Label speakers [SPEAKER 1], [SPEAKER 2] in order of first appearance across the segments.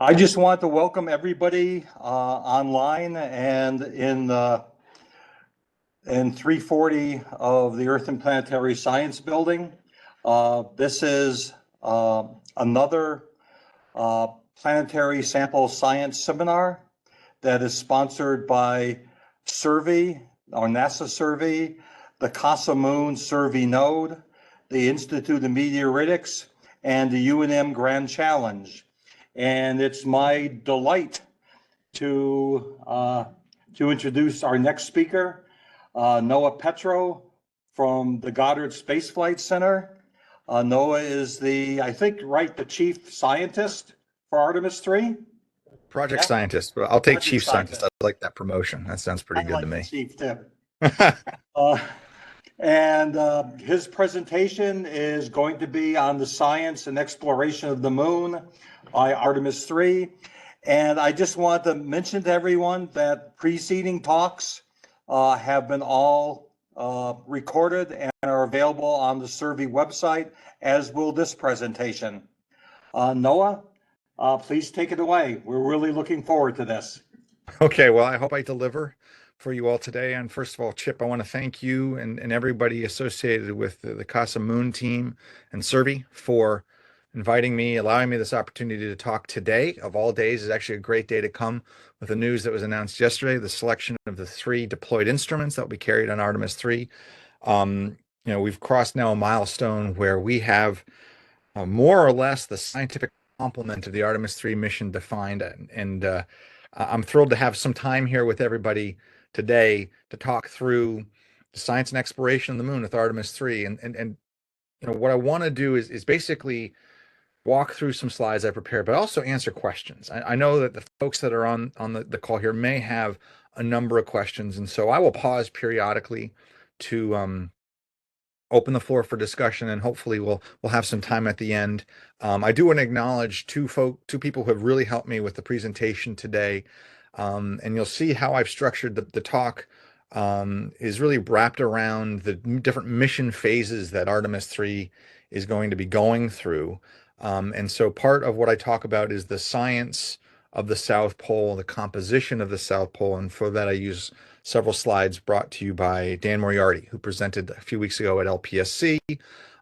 [SPEAKER 1] I just want to welcome everybody online and in 340 of the Earth and Planetary Science Building. This is another planetary sample science seminar that is sponsored by Survey, our NASA Survey, the CASA Moon Survey Node, the Institute of Meteoritics, and the UNM Grand Challenge. And it's my delight to introduce our next speaker, Noah Petro from the Goddard Space Flight Center. Noah is the chief scientist for Artemis 3.
[SPEAKER 2] Project scientist. Well, I'll take chief scientist. I like that promotion. That sounds pretty good to me.
[SPEAKER 1] Chief too. And his presentation is going to be on the science and exploration of the moon by Artemis 3. And I just want to mention to everyone that preceding talks have been all recorded and are available on the Survey website, as will this presentation. Noah, please take it away. We're really looking forward to this.
[SPEAKER 2] Okay, well, I hope I deliver for you all today. And first of all, Chip, I want to thank you and everybody associated with the CASA Moon team and Survey for inviting me, allowing me this opportunity to talk today. Of all days, is actually a great day to come with the news that was announced yesterday, the selection of the 3 deployed instruments that will be carried on Artemis 3. We've crossed now a milestone where we have more or less the scientific complement of the Artemis 3 mission defined. And I'm thrilled to have some time here with everybody today to talk through the science and exploration of the moon with Artemis 3. And what I want to do is basically walk through some slides I prepared, but also answer questions. I know that the folks that are on the call here may have a number of questions, and so I will pause periodically to open the floor for discussion, and hopefully we'll have some time at the end. I do want to acknowledge two people who have really helped me with the presentation today. And you'll see how I've structured the talk is really wrapped around the different mission phases that Artemis 3 is going to be going through. And so part of what I talk about is the science of the South Pole, the composition of the South Pole. And for that, I use several slides brought to you by Dan Moriarty, who presented a few weeks ago at LPSC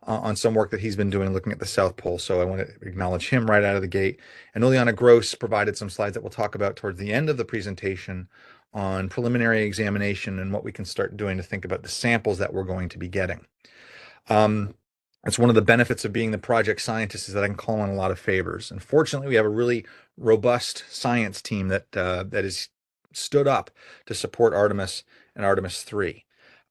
[SPEAKER 2] on some work that he's been doing looking at the South Pole. So I want to acknowledge him right out of the gate. And Uliana Gross provided some slides that we'll talk about towards the end of the presentation on preliminary examination and what we can start doing to think about the samples that we're going to be getting. It's one of the benefits of being the project scientist is that I can call on a lot of favors. Unfortunately, we have a really robust science team that is stood up to support Artemis and Artemis 3.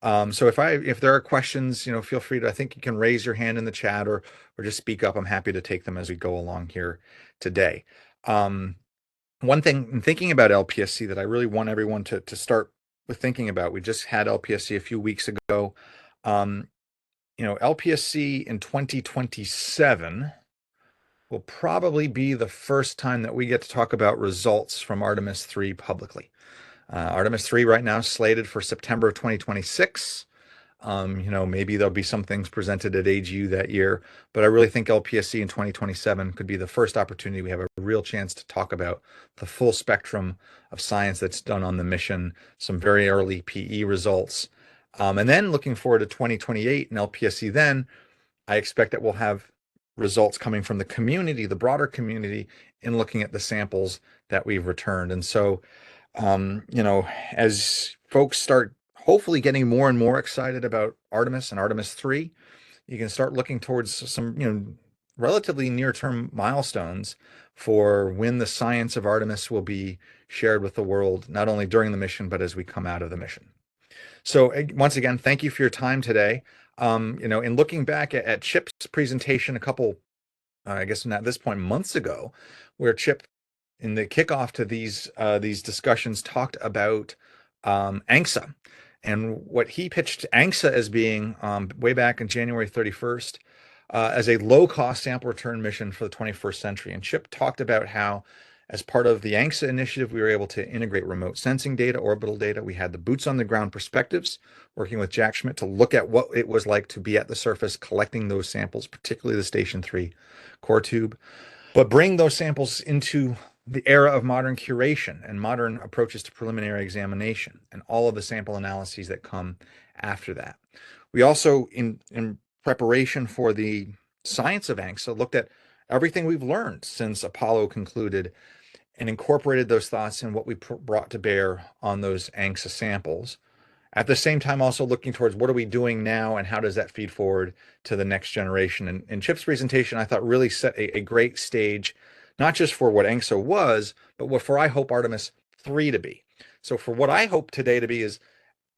[SPEAKER 2] So if there are questions, feel free to, I think you can raise your hand in the chat or just speak up. I'm happy to take them as we go along here today. One thing in thinking about LPSC that I really want everyone to start with thinking about, we just had LPSC a few weeks ago. LPSC in 2027 will probably be the first time that we get to talk about results from Artemis 3 publicly. Artemis 3 right now slated for September of 2026. Maybe there'll be some things presented at AGU that year, but I really think LPSC in 2027 could be the first opportunity we have a real chance to talk about the full spectrum of science that's done on the mission, some very early PE results. And then looking forward to 2028 and LPSC, then I expect that we'll have results coming from the community, the broader community, in looking at the samples that we've returned. And so, as folks start hopefully getting more and more excited about Artemis and Artemis 3, you can start looking towards some, relatively near-term milestones for when the science of Artemis will be shared with the world, not only during the mission, but as we come out of the mission. So once again, thank you for your time today. In looking back at Chip's presentation a couple, I guess at this point, months ago, where Chip, in the kickoff to these discussions, talked about ANGSA and what he pitched ANGSA as being way back in January 31st as a low-cost sample return mission for the 21st century. And Chip talked about how, as part of the ANGSA initiative, we were able to integrate remote sensing data, orbital data. We had the boots on the ground perspectives, working with Jack Schmidt to look at what it was like to be at the surface, collecting those samples, particularly the Station 3 core tube, but bring those samples into the era of modern curation and modern approaches to preliminary examination and all of the sample analyses that come after that. We also, in preparation for the science of ANCSA, looked at everything we've learned since Apollo concluded and incorporated those thoughts in what we brought to bear on those ANCSA samples. At the same time, also looking towards what are we doing now and how does that feed forward to the next generation. And Chip's presentation, I thought, really set a great stage, not just for what ANCSA was, but what for I hope Artemis 3 to be. So for what I hope today to be is,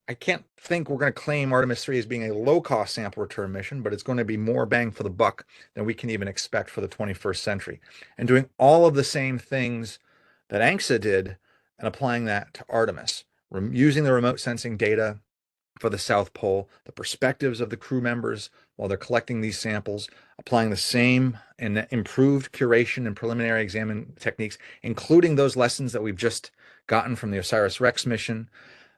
[SPEAKER 2] I can't think we're going to claim Artemis 3 as being a low-cost sample return mission, but it's going to be more bang for the buck than we can even expect for the 21st century. And doing all of the same things that ANCSA did and applying that to Artemis, using the remote sensing data for the South Pole, the perspectives of the crew members while they're collecting these samples, applying the same and improved curation and preliminary exam techniques, including those lessons that we've just gotten from the OSIRIS-REx mission,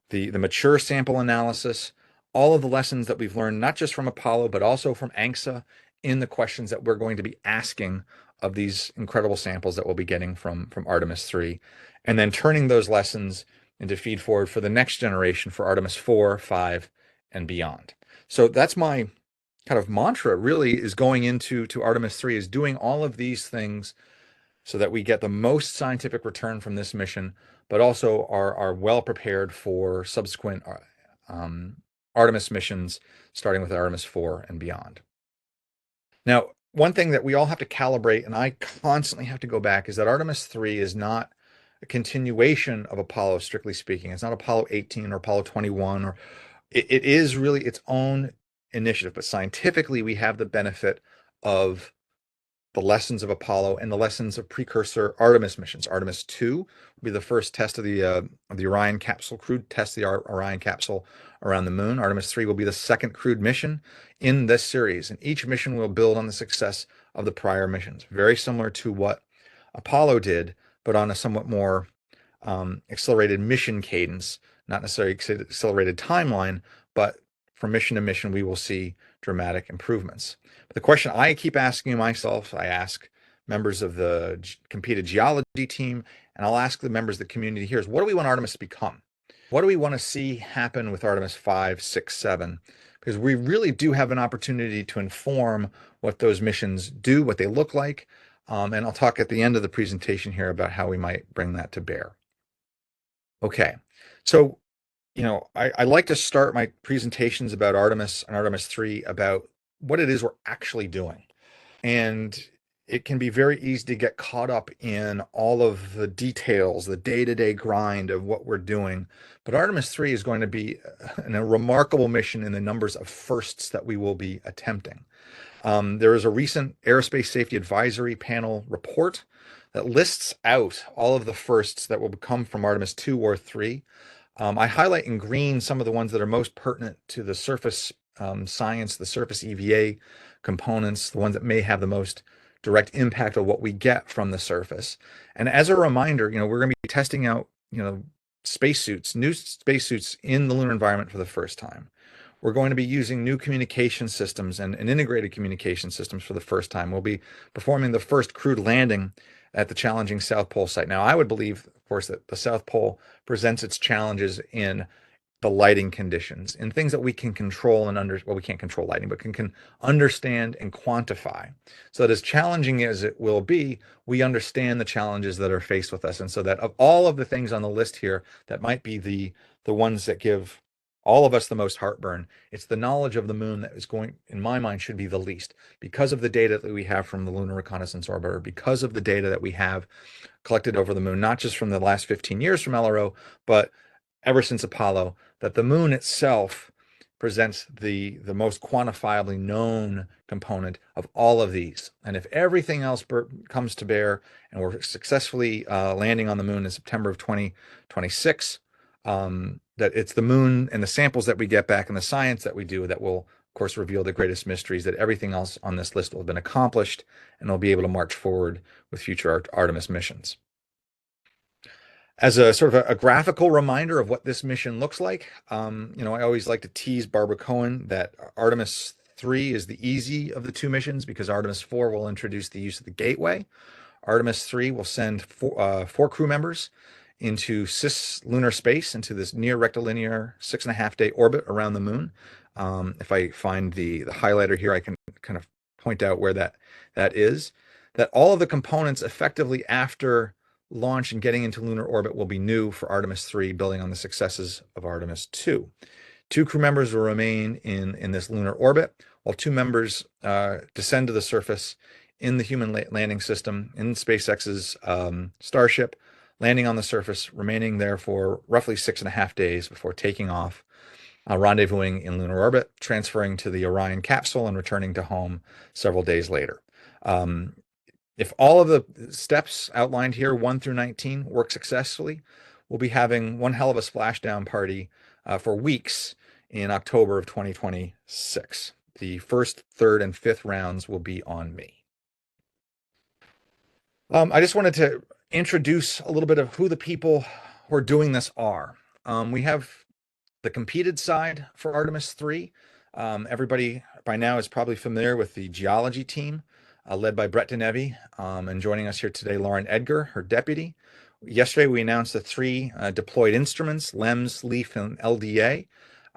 [SPEAKER 2] the mature sample analysis, all of the lessons that we've learned, not just from Apollo, but also from ANCSA in the questions that we're going to be asking of these incredible samples that we'll be getting from Artemis 3, and then turning those lessons into feed forward for the next generation for Artemis 4, 5, and beyond. So that's my kind of mantra, really, is going into Artemis 3, is doing all of these things so that we get the most scientific return from this mission, but also are well prepared for subsequent Artemis missions, starting with Artemis 4 and beyond. Now, one thing that we all have to calibrate, and I constantly have to go back, is that Artemis 3 is not a continuation of Apollo, strictly speaking. It's not Apollo 18 or Apollo 21, or it is really its own initiative. But scientifically, we have the benefit of the lessons of Apollo and the lessons of precursor Artemis missions. Artemis 2 will be the first test of the Orion capsule, crewed test of the Orion capsule around the moon. Artemis 3 will be the second crewed mission in this series, and each mission will build on the success of the prior missions, very similar to what Apollo did, but on a somewhat more accelerated mission cadence, not necessarily accelerated timeline, but from mission to mission, we will see dramatic improvements. But the question I keep asking myself, I ask members of the competed geology team, and I'll ask the members of the community here, is what do we want Artemis to become? What do we want to see happen with Artemis 5, 6, 7? Because we really do have an opportunity to inform what those missions do, what they look like. And I'll talk at the end of the presentation here about how we might bring that to bear. Okay, so, I like to start my presentations about Artemis and Artemis 3 about what it is we're actually doing. And it can be very easy to get caught up in all of the details, the day-to-day grind of what we're doing. But Artemis 3 is going to be a remarkable mission in the numbers of firsts that we will be attempting. There is a recent Aerospace Safety Advisory Panel report that lists out all of the firsts that will come from Artemis 2 or 3. I highlight in green some of the ones that are most pertinent to the surface science, the surface EVA components, the ones that may have the most direct impact of what we get from the surface. And as a reminder, we're going to be testing out, spacesuits, new spacesuits in the lunar environment for the first time. We're going to be using new communication systems and integrated communication systems for the first time. We'll be performing the first crewed landing at the challenging South Pole site. Now, I would believe, of course, that the South Pole presents its challenges in the lighting conditions, in things that we can control and we can't control lighting, but can understand and quantify. So that as challenging as it will be, we understand the challenges that are faced with us. And so that of all of the things on the list here that might be the ones that give all of us the most heartburn, it's the knowledge of the moon that is going, in my mind, should be the least, because of the data that we have from the Lunar Reconnaissance Orbiter, because of the data that we have collected over the moon, not just from the last 15 years from LRO, but ever since Apollo, that the moon itself presents the most quantifiably known component of all of these. And if everything else comes to bear and we're successfully landing on the moon in September of 2026, that it's the moon and the samples that we get back and the science that we do that will, of course, reveal the greatest mysteries, that everything else on this list will have been accomplished and we'll be able to march forward with future Artemis missions. As a sort of a graphical reminder of what this mission looks like, I always like to tease Barbara Cohen that Artemis 3 is the easy of the two missions because Artemis 4 will introduce the use of the gateway. Artemis 3 will send four crew members into cislunar space, into this near rectilinear 6.5-day orbit around the moon. If I find the highlighter here, I can kind of point out where that is. That all of the components effectively after launch and getting into lunar orbit will be new for Artemis 3, building on the successes of Artemis 2. 2 crew members will remain in this lunar orbit, while 2 members descend to the surface in the human landing system in SpaceX's Starship, landing on the surface, remaining there for roughly 6.5 days before taking off, rendezvousing in lunar orbit, transferring to the Orion capsule, and returning to home several days later. If all of the steps outlined here, 1 through 19, work successfully, we'll be having one hell of a splashdown party for weeks in October of 2026. The first, third, and fifth rounds will be on me. I just wanted to introduce a little bit of who the people who are doing this are. We have the competed side for Artemis 3. Everybody by now is probably familiar with the geology team, led by Brett Denevi, and joining us here today, Lauren Edgar, her deputy. Yesterday, we announced the 3 deployed instruments, LEMS, LEAF, and LDA.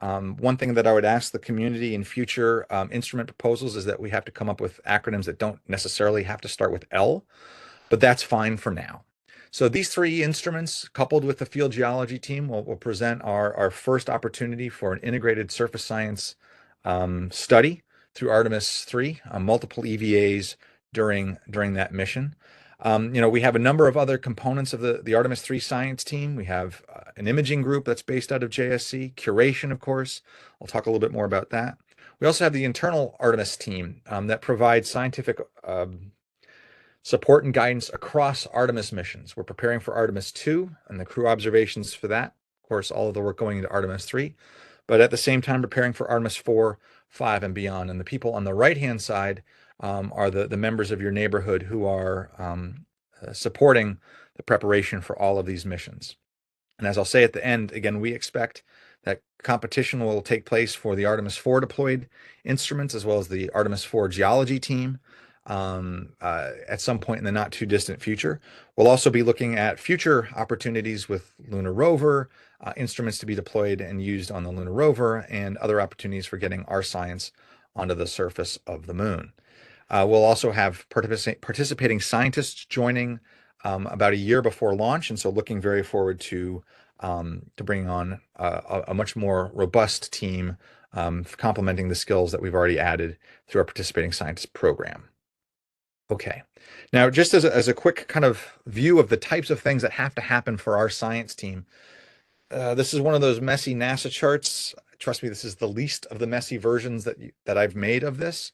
[SPEAKER 2] One thing that I would ask the community in future instrument proposals is that we have to come up with acronyms that don't necessarily have to start with L, but that's fine for now. So these 3 instruments, coupled with the field geology team, will present our first opportunity for an integrated surface science study through Artemis 3, multiple EVAs during that mission. We have a number of other components of the Artemis 3 science team. We have an imaging group that's based out of JSC, curation, of course. I'll talk a little bit more about that. We also have the internal Artemis team that provides scientific support and guidance across Artemis missions. We're preparing for Artemis 2 and the crew observations for that. Of course, all of the work going into Artemis 3, but at the same time preparing for Artemis 4, 5, and beyond. And the people on the right-hand side are the members of your neighborhood who are supporting the preparation for all of these missions. And as I'll say at the end, again, we expect that competition will take place for the Artemis 4 deployed instruments, as well as the Artemis 4 geology team at some point in the not too distant future. We'll also be looking at future opportunities with lunar rover, instruments to be deployed and used on the lunar rover, and other opportunities for getting our science onto the surface of the moon. We'll also have participating scientists joining about a year before launch, and so looking very forward to bringing on a much more robust team complementing the skills that we've already added through our participating scientist program. Okay, now just as a quick kind of view of the types of things that have to happen for our science team, this is one of those messy NASA charts. Trust me, this is the least of the messy versions that I've made of this.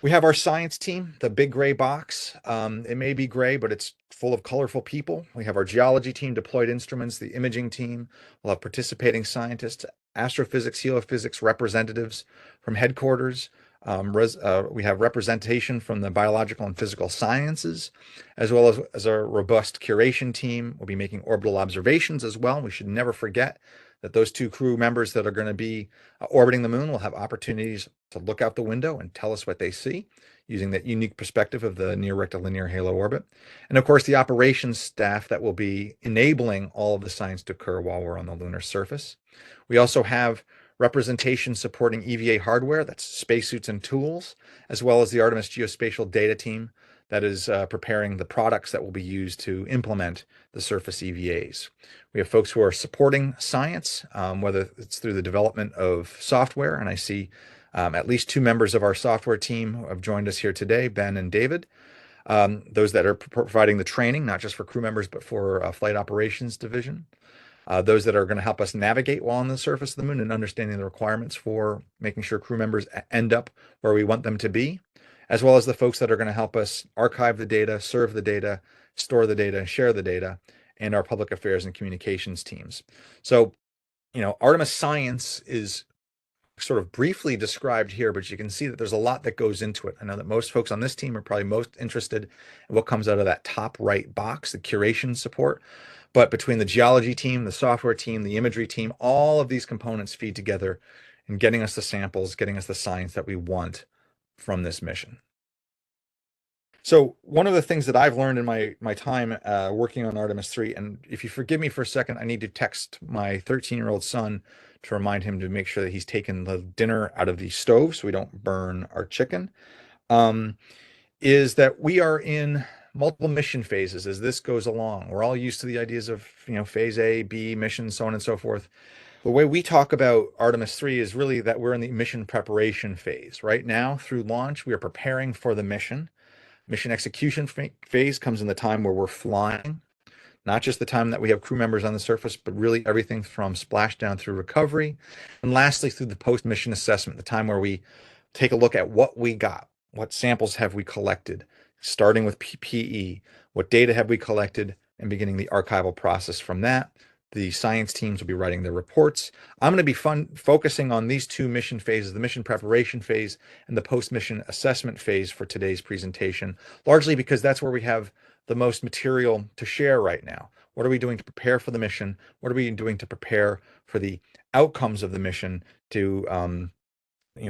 [SPEAKER 2] We have our science team, the big gray box. It may be gray, but it's full of colorful people. We have our geology team, deployed instruments, the imaging team. We'll have participating scientists, astrophysics, heliophysics representatives from headquarters. We have representation from the biological and physical sciences, as well as a robust curation team. We'll be making orbital observations as well. We should never forget that those 2 crew members that are going to be orbiting the moon will have opportunities to look out the window and tell us what they see, using that unique perspective of the near rectilinear halo orbit. And of course, the operations staff that will be enabling all of the science to occur while we're on the lunar surface. We also have representation supporting EVA hardware, that's spacesuits and tools, as well as the Artemis geospatial data team that is preparing the products that will be used to implement the surface EVAs. We have folks who are supporting science, whether it's through the development of software, and I see at least 2 members of our software team who have joined us here today, Ben and David. Those that are providing the training, not just for crew members, but for flight operations division. Those that are going to help us navigate while on the surface of the moon and understanding the requirements for making sure crew members end up where we want them to be, as well as the folks that are going to help us archive the data, serve the data, store the data, and share the data, and our public affairs and communications teams. So, Artemis science is sort of briefly described here, but you can see that there's a lot that goes into it. I know that most folks on this team are probably most interested in what comes out of that top right box, the curation support. But between the geology team, the software team, the imagery team, all of these components feed together in getting us the samples, getting us the science that we want from this mission. So one of the things that I've learned in my time working on Artemis 3, and if you forgive me for a second, I need to text my 13-year-old son to remind him to make sure that he's taken the dinner out of the stove so we don't burn our chicken. Um, is that we are in multiple mission phases as this goes along. We're all used to the ideas of, phase A, B, mission, so on and so forth. The way we talk about Artemis 3 is really that we're in the mission preparation phase. Right now, through launch, we are preparing for the mission. Mission execution phase comes in the time where we're flying, not just the time that we have crew members on the surface, but really everything from splashdown through recovery. And lastly, through the post-mission assessment, the time where we take a look at what we got, what samples have we collected, starting with PPE, what data have we collected, and beginning the archival process from that. The science teams will be writing their reports. I'm going to be focusing on these two mission phases, the mission preparation phase and the post-mission assessment phase for today's presentation, largely because that's where we have the most material to share right now. What are we doing to prepare for the mission? What are we doing to prepare for the outcomes of the mission to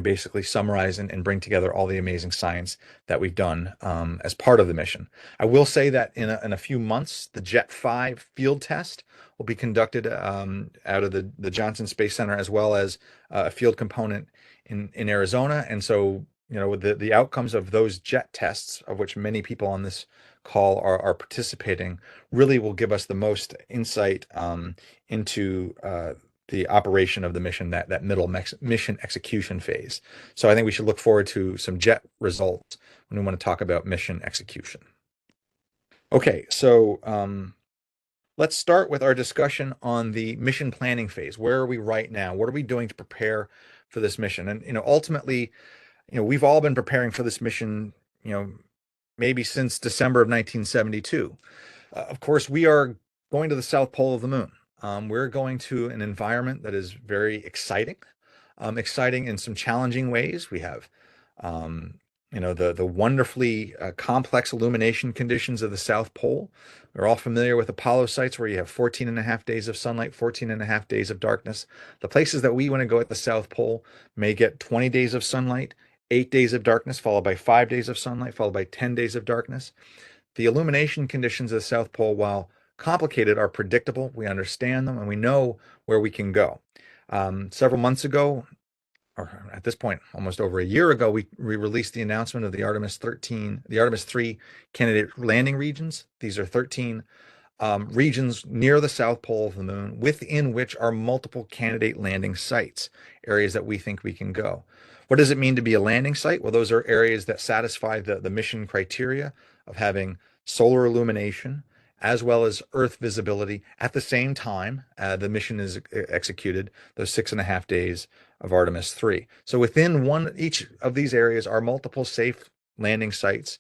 [SPEAKER 2] basically summarize and bring together all the amazing science that we've done as part of the mission. I will say that in a few months, the Jet 5 field test will be conducted out of the Johnson Space Center, as well as a field component in Arizona. And so, the outcomes of those jet tests, of which many people on this call are participating, really will give us the most insight into the operation of the mission, that middle mission execution phase. So I think we should look forward to some jet results when we want to talk about mission execution. Okay, so let's start with our discussion on the mission planning phase. Where are we right now? What are we doing to prepare for this mission? And ultimately, we've all been preparing for this mission, maybe since December of 1972. Of course, we are going to the South Pole of the moon. We're going to an environment that is very exciting, exciting in some challenging ways. We have, the wonderfully complex illumination conditions of the South Pole. We're all familiar with Apollo sites where you have 14 and a half days of sunlight, 14 and a half days of darkness. The places that we want to go at the South Pole may get 20 days of sunlight, 8 days of darkness, followed by 5 days of sunlight, followed by 10 days of darkness. The illumination conditions of the South Pole, while complicated, are predictable. We understand them and we know where we can go. Several months ago, or at this point, almost over a year ago, we released the announcement of the Artemis 3 candidate landing regions. These are 13 regions near the South Pole of the moon, within which are multiple candidate landing sites, areas that we think we can go. What does it mean to be a landing site? Well, those are areas that satisfy the mission criteria of having solar illumination as well as Earth visibility at the same time the mission is executed, those 6.5 days of Artemis 3. So within each of these areas are multiple safe landing sites.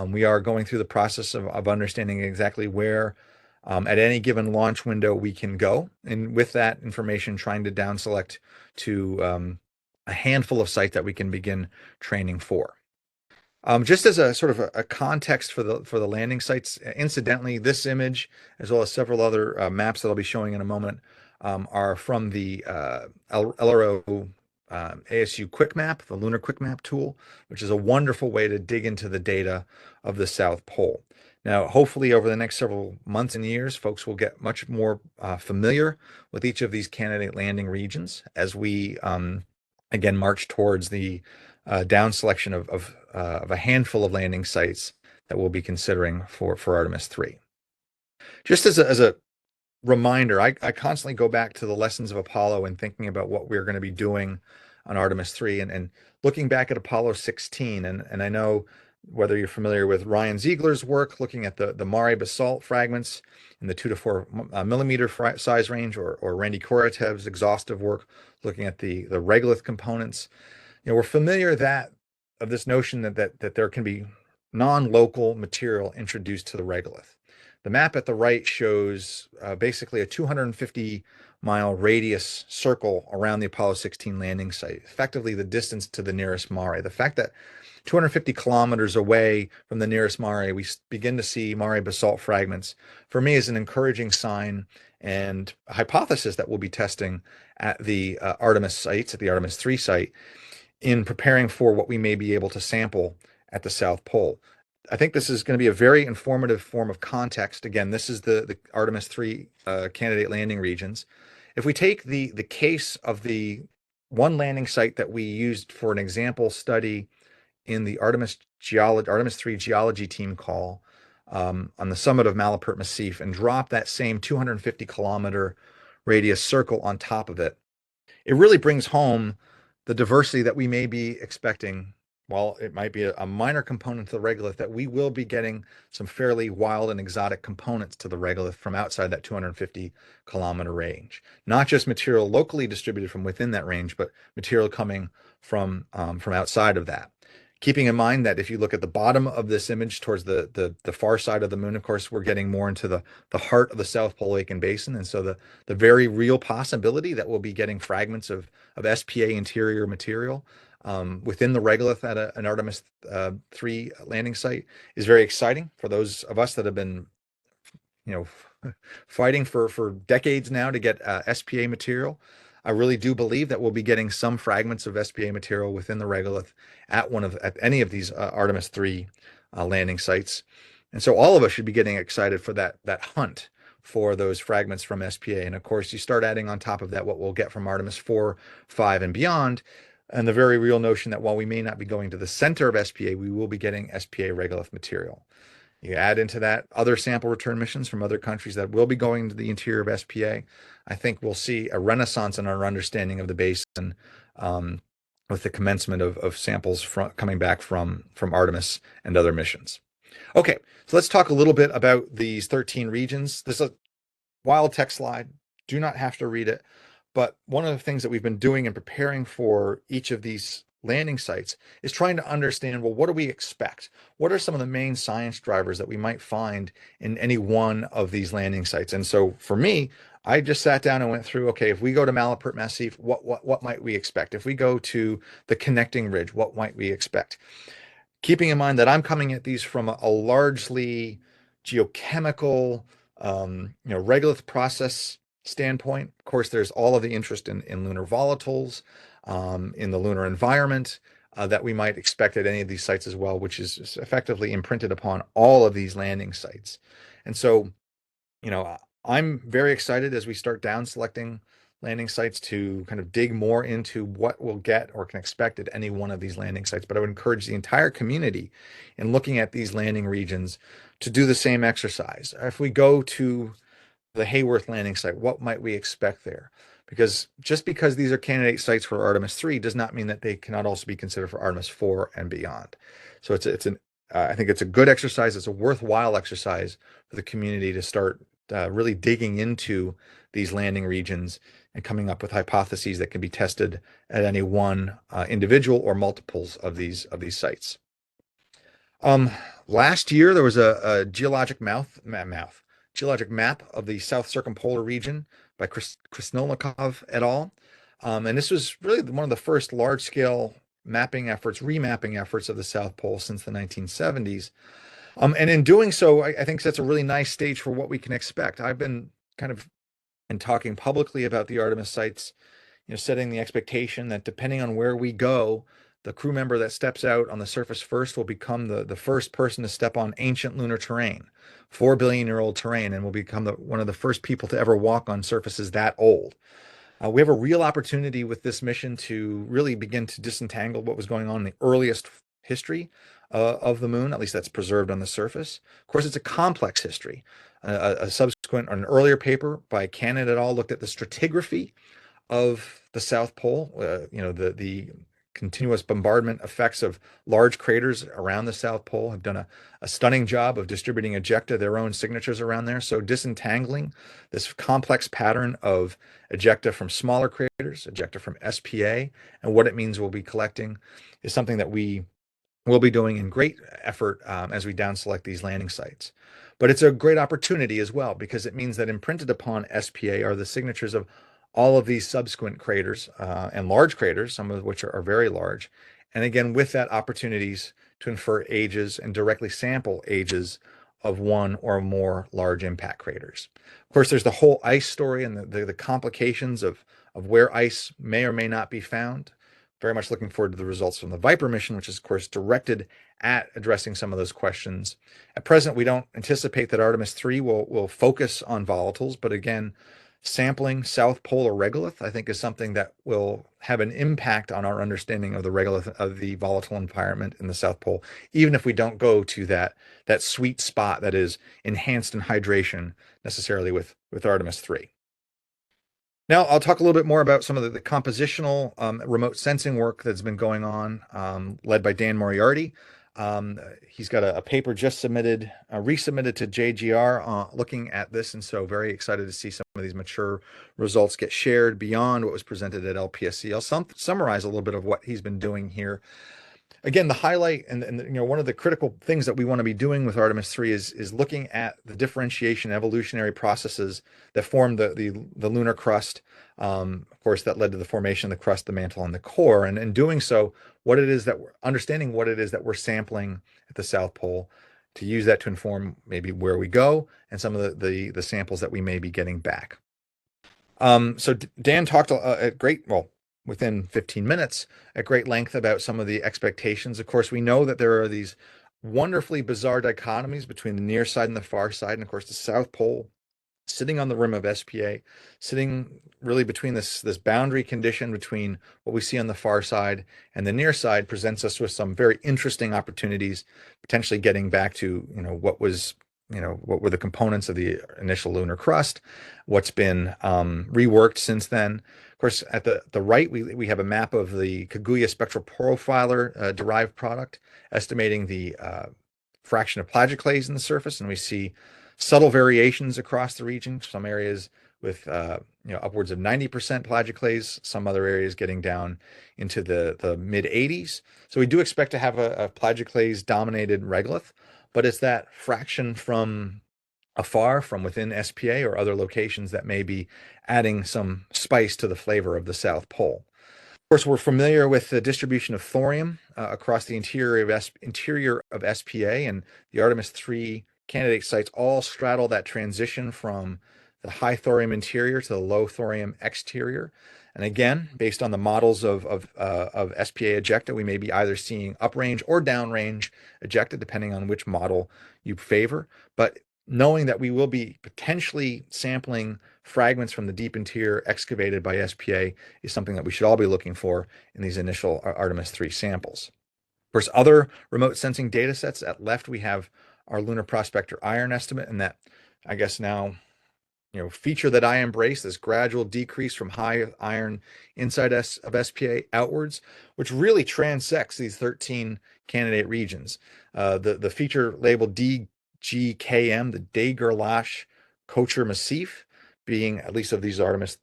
[SPEAKER 2] We are going through the process of understanding exactly where at any given launch window we can go. And with that information, trying to down select to a handful of sites that we can begin training for. Just as a sort of a context for the landing sites, incidentally, this image, as well as several other maps that I'll be showing in a moment, are from the LRO ASU Quick Map, the Lunar Quick Map tool, which is a wonderful way to dig into the data of the South Pole. Now, hopefully over the next several months and years, folks will get much more familiar with each of these candidate landing regions as we, again, march towards the down selection of a handful of landing sites that we'll be considering for Artemis 3. Just as a reminder, I constantly go back to the lessons of Apollo and thinking about what we're going to be doing on Artemis 3 and looking back at Apollo 16. And I know whether you're familiar with Ryan Ziegler's work, looking at the Mare basalt fragments in the 2 to 4 millimeter size range, or Randy Koratev's exhaustive work, looking at the regolith components. We're familiar of this notion that there can be non-local material introduced to the regolith. The map at the right shows basically a 250-mile radius circle around the Apollo 16 landing site, effectively the distance to the nearest mare. The fact that 250 kilometers away from the nearest mare, we begin to see Mare basalt fragments, for me, is an encouraging sign and a hypothesis that we'll be testing at the Artemis sites, at the Artemis 3 site, in preparing for what we may be able to sample at the South Pole. I think this is going to be a very informative form of context. Again, this is the Artemis 3 candidate landing regions. If we take the case of the one landing site that we used for an example study in the Artemis 3 geology team call on the summit of Malapert Massif, and drop that same 250-kilometer radius circle on top of it, it really brings home the diversity that we may be expecting. While it might be a minor component to the regolith, that we will be getting some fairly wild and exotic components to the regolith from outside that 250-kilometer range. Not just material locally distributed from within that range, but material coming from outside of that. Keeping in mind that if you look at the bottom of this image towards the far side of the moon, of course, we're getting more into the heart of the South Pole Lake and Basin. And so the very real possibility that we'll be getting fragments of SPA interior material within the regolith at an Artemis 3 landing site is very exciting for those of us that have been, fighting for decades now to get SPA material. I really do believe that we'll be getting some fragments of SPA material within the regolith at any of these Artemis 3 landing sites. And so all of us should be getting excited for that hunt for those fragments from SPA. And of course, you start adding on top of that what we'll get from Artemis 4, 5, and beyond, and the very real notion that while we may not be going to the center of SPA, we will be getting SPA regolith material. You add into that other sample return missions from other countries that will be going to the interior of SPA. I think we'll see a renaissance in our understanding of the basin with the commencement of samples coming back from Artemis and other missions. Okay, so let's talk a little bit about these 13 regions. This is a wild text slide. Do not have to read it. But one of the things that we've been doing in preparing for each of these landing sites is trying to understand, well, what do we expect? What are some of the main science drivers that we might find in any one of these landing sites? And so for me, I just sat down and went through, okay, if we go to Malapert Massif, what might we expect? If we go to the connecting ridge, what might we expect? Keeping in mind that I'm coming at these from a largely geochemical, regolith process standpoint. Of course, there's all of the interest in lunar volatiles, in the lunar environment that we might expect at any of these sites as well, which is effectively imprinted upon all of these landing sites. And so, I'm very excited as we start down selecting landing sites to kind of dig more into what we'll get or can expect at any one of these landing sites. But I would encourage the entire community in looking at these landing regions to do the same exercise. If we go to the Hayworth landing site, what might we expect there? Because just because these are candidate sites for Artemis 3 does not mean that they cannot also be considered for Artemis 4 and beyond. So I think it's a good exercise. It's a worthwhile exercise for the community to start really digging into these landing regions and coming up with hypotheses that can be tested at any one individual or multiples of these sites. Last year there was a geologic map of the South Circumpolar region by Krasnolnikov et al. And this was really one of the first large-scale remapping efforts of the South Pole since the 1970s. And in doing so, I think that's a really nice stage for what we can expect. I've been talking publicly about the Artemis sites, setting the expectation that depending on where we go, the crew member that steps out on the surface first will become the first person to step on ancient lunar terrain, 4 billion-year-old terrain, and will become one of the first people to ever walk on surfaces that old. We have a real opportunity with this mission to really begin to disentangle what was going on in the earliest history of the moon, at least that's preserved on the surface. Of course, it's a complex history. An earlier paper by Cannon et al. Looked at the stratigraphy of the South Pole, the continuous bombardment effects of large craters around the South Pole, have done a stunning job of distributing ejecta, their own signatures around there. So disentangling this complex pattern of ejecta from smaller craters, ejecta from SPA, and what it means we'll be collecting is something that we will be doing in great effort as we down select these landing sites. But it's a great opportunity as well, because it means that imprinted upon SPA are the signatures of all of these subsequent craters and large craters, some of which are very large. And again, with that, opportunities to infer ages and directly sample ages of one or more large impact craters. Of course, there's the whole ice story and the complications of where ice may or may not be found. very much looking forward to the results from the Viper mission, which is, of course, directed at addressing some of those questions. At present, we don't anticipate that Artemis 3 will focus on volatiles, but again, sampling South Polar regolith, I think, is something that will have an impact on our understanding of the regolith of the volatile environment in the South Pole, even if we don't go to that sweet spot that is enhanced in hydration necessarily with Artemis 3. Now, I'll talk a little bit more about some of the compositional remote sensing work that's been going on, led by Dan Moriarty. He's got a paper just resubmitted to JGR looking at this, and so very excited to see some of these mature results get shared beyond what was presented at LPSC. I'll summarize a little bit of what he's been doing here. Again, the highlight and one of the critical things that we want to be doing with Artemis 3 is looking at the differentiation evolutionary processes that form the lunar crust, of course, that led to the formation of the crust, the mantle, and the core. And in doing so, understanding what it is that we're sampling at the South Pole, to use that to inform maybe where we go and some of the samples that we may be getting back. So Dan talked within 15 minutes at great length about some of the expectations. Of course, we know that there are these wonderfully bizarre dichotomies between the near side and the far side. And of course, the South Pole sitting on the rim of SPA, sitting really between this boundary condition between what we see on the far side and the near side, presents us with some very interesting opportunities, potentially getting back to, what were the components of the initial lunar crust, what's been reworked since then. Of course, at the right, we have a map of the Kaguya spectral profiler derived product, estimating the fraction of plagioclase in the surface, and we see subtle variations across the region. Some areas with upwards of 90% plagioclase, some other areas getting down into the mid 80s. So we do expect to have a plagioclase dominated regolith, but it's that fraction from afar, from within SPA or other locations, that may be adding some spice to the flavor of the South Pole. Of course, we're familiar with the distribution of thorium across the interior of SPA, and the Artemis 3 candidate sites all straddle that transition from the high thorium interior to the low thorium exterior. And again, based on the models of SPA ejecta, we may be either seeing uprange or downrange ejecta, depending on which model you favor. But knowing that we will be potentially sampling fragments from the deep interior excavated by SPA is something that we should all be looking for in these initial Artemis 3 samples. Of course, other remote sensing data sets. At left, we have our lunar prospector iron estimate, and that, I guess now, feature that I embrace, this gradual decrease from high iron inside of SPA outwards, which really transects these 13 candidate regions. The feature labeled DGKM, the Day-Gerlache Kocher Massif, being, at least of these Artemis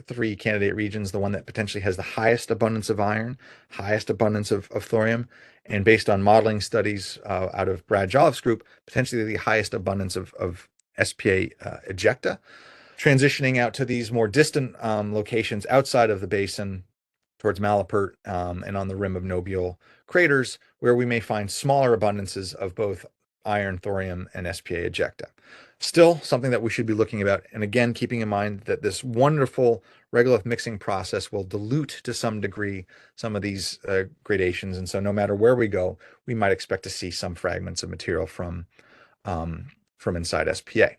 [SPEAKER 2] 3 candidate regions, the one that potentially has the highest abundance of iron, highest abundance of thorium, and based on modeling studies out of Brad Jolliffe's group, potentially the highest abundance of SPA ejecta. Transitioning out to these more distant locations outside of the basin, towards Malapert and on the rim of Nobile craters, where we may find smaller abundances of both iron, thorium, and SPA ejecta. Still something that we should be looking about, and again, keeping in mind that this wonderful regolith mixing process will dilute to some degree some of these gradations, and so no matter where we go, we might expect to see some fragments of material from inside SPA.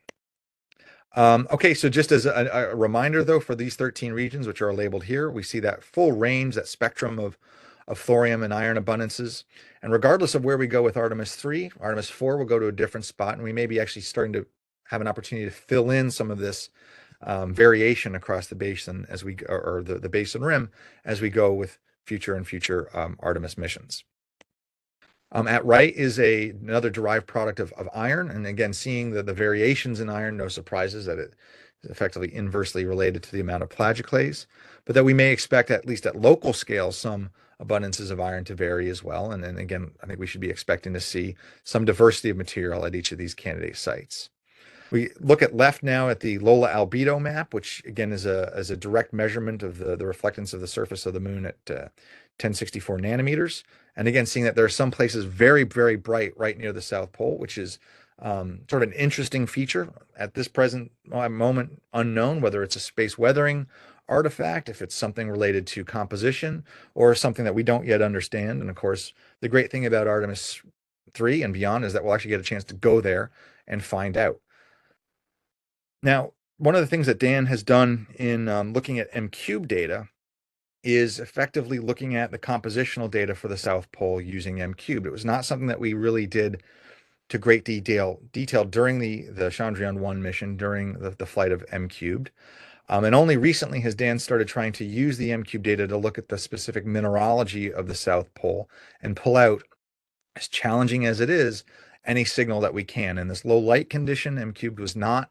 [SPEAKER 2] Okay, so just as a reminder, though, for these 13 regions, which are labeled here, we see that full range, that spectrum of thorium and iron abundances. And regardless of where we go with Artemis 3, Artemis 4 will go to a different spot, and we may be actually starting to have an opportunity to fill in some of this variation across the basin as we, or the basin rim, as we go with future Artemis missions. At right is another derived product of iron, and again, seeing the variations in iron, no surprises that it is effectively inversely related to the amount of plagioclase, but that we may expect, at least at local scale, some abundances of iron to vary as well. And then again, I think we should be expecting to see some diversity of material at each of these candidate sites. We look at left now at the Lola albedo map, which again is a direct measurement of the reflectance of the surface of the moon at 1064 nanometers. And again, seeing that there are some places very, very bright right near the South Pole, which is sort of an interesting feature at this present moment, unknown whether it's a space weathering artifact, if it's something related to composition, or something that we don't yet understand. And of course, the great thing about Artemis 3 and beyond is that we'll actually get a chance to go there and find out. Now, one of the things that Dan has done in looking at M-cube data is effectively looking at the compositional data for the South Pole using M-cubed. It was not something that we really did to great detail during the Chandrayaan-1 mission, during the flight of M-cubed. And only recently has Dan started trying to use the M-cube data to look at the specific mineralogy of the South Pole and pull out, as challenging as it is, any signal that we can. In this low light condition, M-cubed was not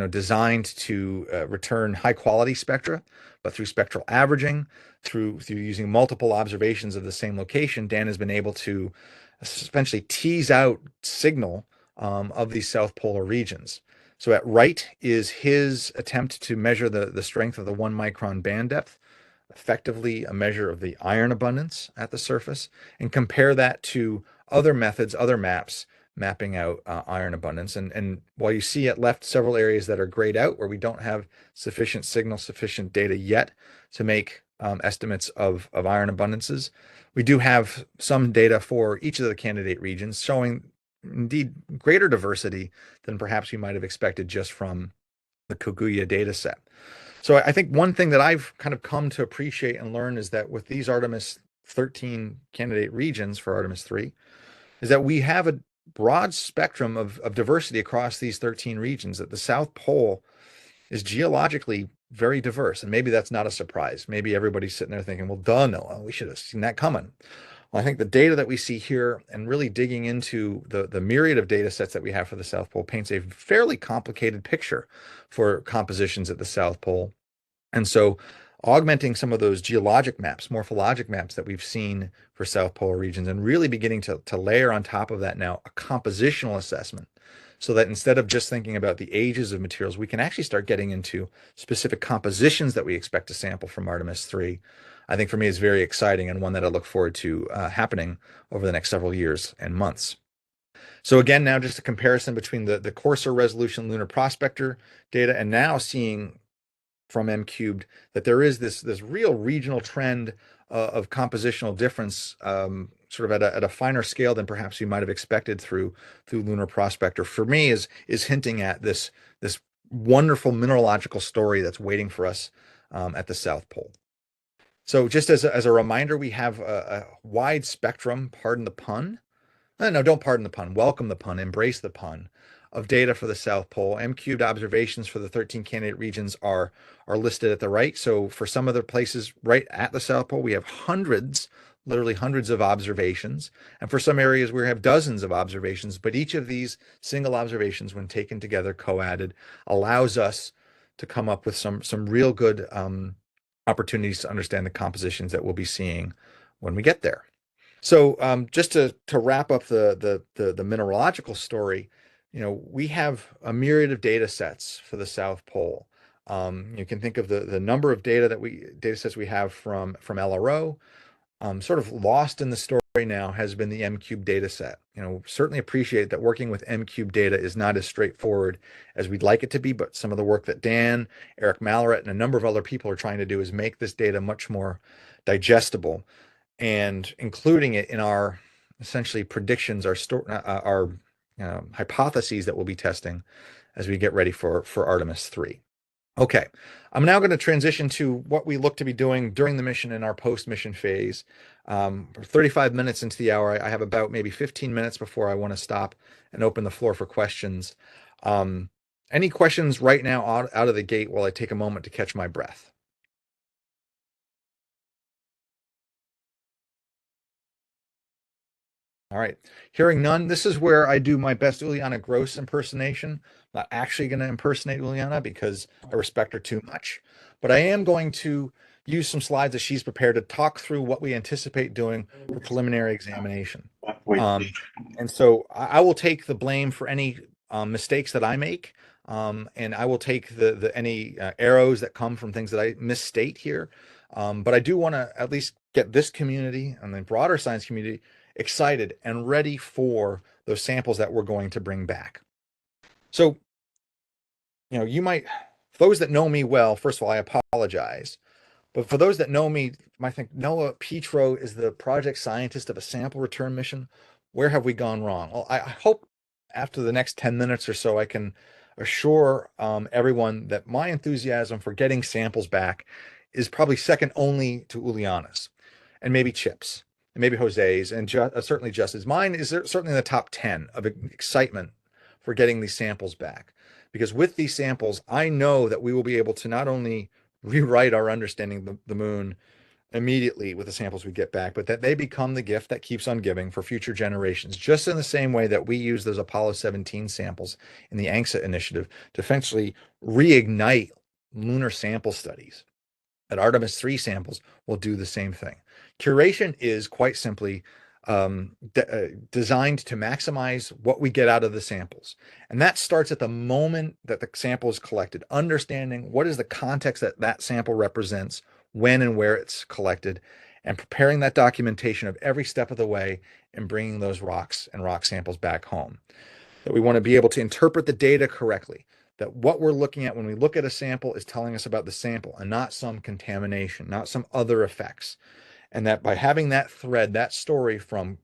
[SPEAKER 2] designed to return high quality spectra, but through spectral averaging, through using multiple observations of the same location, Dan has been able to essentially tease out signal of these south polar regions. So at right is his attempt to measure the strength of the 1 micron band depth, effectively a measure of the iron abundance at the surface, and compare that to other methods, other maps, mapping out iron abundance. And while you see at left several areas that are grayed out where we don't have sufficient signal, sufficient data yet to make estimates of iron abundances, we do have some data for each of the candidate regions showing indeed greater diversity than perhaps we might have expected just from the Kaguya data set. So I think one thing that I've kind of come to appreciate and learn is that with these Artemis 13 candidate regions for Artemis 3, is that we have a broad spectrum of diversity across these 13 regions, that the South Pole is geologically very diverse. And maybe that's not a surprise. Maybe everybody's sitting there thinking, well, duh, Noah, we should have seen that coming. Well, I think the data that we see here and really digging into the myriad of data sets that we have for the South Pole paints a fairly complicated picture for compositions at the South Pole. And so augmenting some of those geologic maps, morphologic maps that we've seen for South Polar regions, and really beginning to layer on top of that now a compositional assessment, so that instead of just thinking about the ages of materials, we can actually start getting into specific compositions that we expect to sample from Artemis 3. I think for me is very exciting, and one that I look forward to happening over the next several years and months. So again, now just a comparison between the coarser resolution lunar prospector data and now seeing from M-cubed that there is this real regional trend of compositional difference, sort of at a finer scale than perhaps we might have expected through lunar prospector. For me, is hinting at this wonderful mineralogical story that's waiting for us at the South Pole. So just as a reminder, we have a wide spectrum, pardon the pun. No, don't pardon the pun. Welcome the pun. Embrace the pun of data for the South Pole. M-cubed observations for the 13 candidate regions are listed at the right. So for some of the places right at the South Pole, we have hundreds, literally hundreds of observations. And for some areas, we have dozens of observations. But each of these single observations, when taken together, co-added, allows us to come up with some real good opportunities to understand the compositions that we'll be seeing when we get there. So just to wrap up the mineralogical story, we have a myriad of data sets for the South Pole. You can think of the number of data sets we have from LRO. Sort of lost in the story now has been the M-cube data set. Certainly appreciate that working with M-cube data is not as straightforward as we'd like it to be, but some of the work that Dan, Eric Malloret, and a number of other people are trying to do is make this data much more digestible, and including it in our essentially predictions, our hypotheses that we'll be testing as we get ready for Artemis 3. Okay, I'm now going to transition to what we look to be doing during the mission in our post-mission phase. 35 minutes into the hour, I have about maybe 15 minutes before I want to stop and open the floor for questions. Any questions right now out of the gate while I take a moment to catch my breath? All right, hearing none, this is where I do my best Uliana Gross impersonation. I'm not actually going to impersonate Uliana because I respect her too much, but I am going to use some slides that she's prepared to talk through what we anticipate doing for preliminary examination. And so I will take the blame for any mistakes that I make, and I will take any arrows that come from things that I misstate here. But I do want to at least get this community and the broader science community excited and ready for those samples that we're going to bring back. So, you might For those that know me well, first of all, I apologize. But for those that know me, might think Noah Petro is the project scientist of a sample return mission. Where have we gone wrong? Well, I hope after the next 10 minutes or so, I can assure everyone that my enthusiasm for getting samples back is probably second only to Uliana's and maybe Chip's and maybe Jose's and certainly Justin's. Mine is certainly in the top 10 of excitement for getting these samples back. Because with these samples, I know that we will be able to not only rewrite our understanding of the moon immediately with the samples we get back, but that they become the gift that keeps on giving for future generations, just in the same way that we use those Apollo 17 samples in the ANXA initiative to essentially reignite lunar sample studies. That Artemis 3 samples will do the same thing. Curation is quite simply designed to maximize what we get out of the samples. And that starts at the moment that the sample is collected, understanding what is the context that that sample represents, when and where it's collected, and preparing that documentation of every step of the way and bringing those rocks and rock samples back home. That we want to be able to interpret the data correctly, that what we're looking at when we look at a sample is telling us about the sample and not some contamination, not some other effects. And that by having that thread, that story from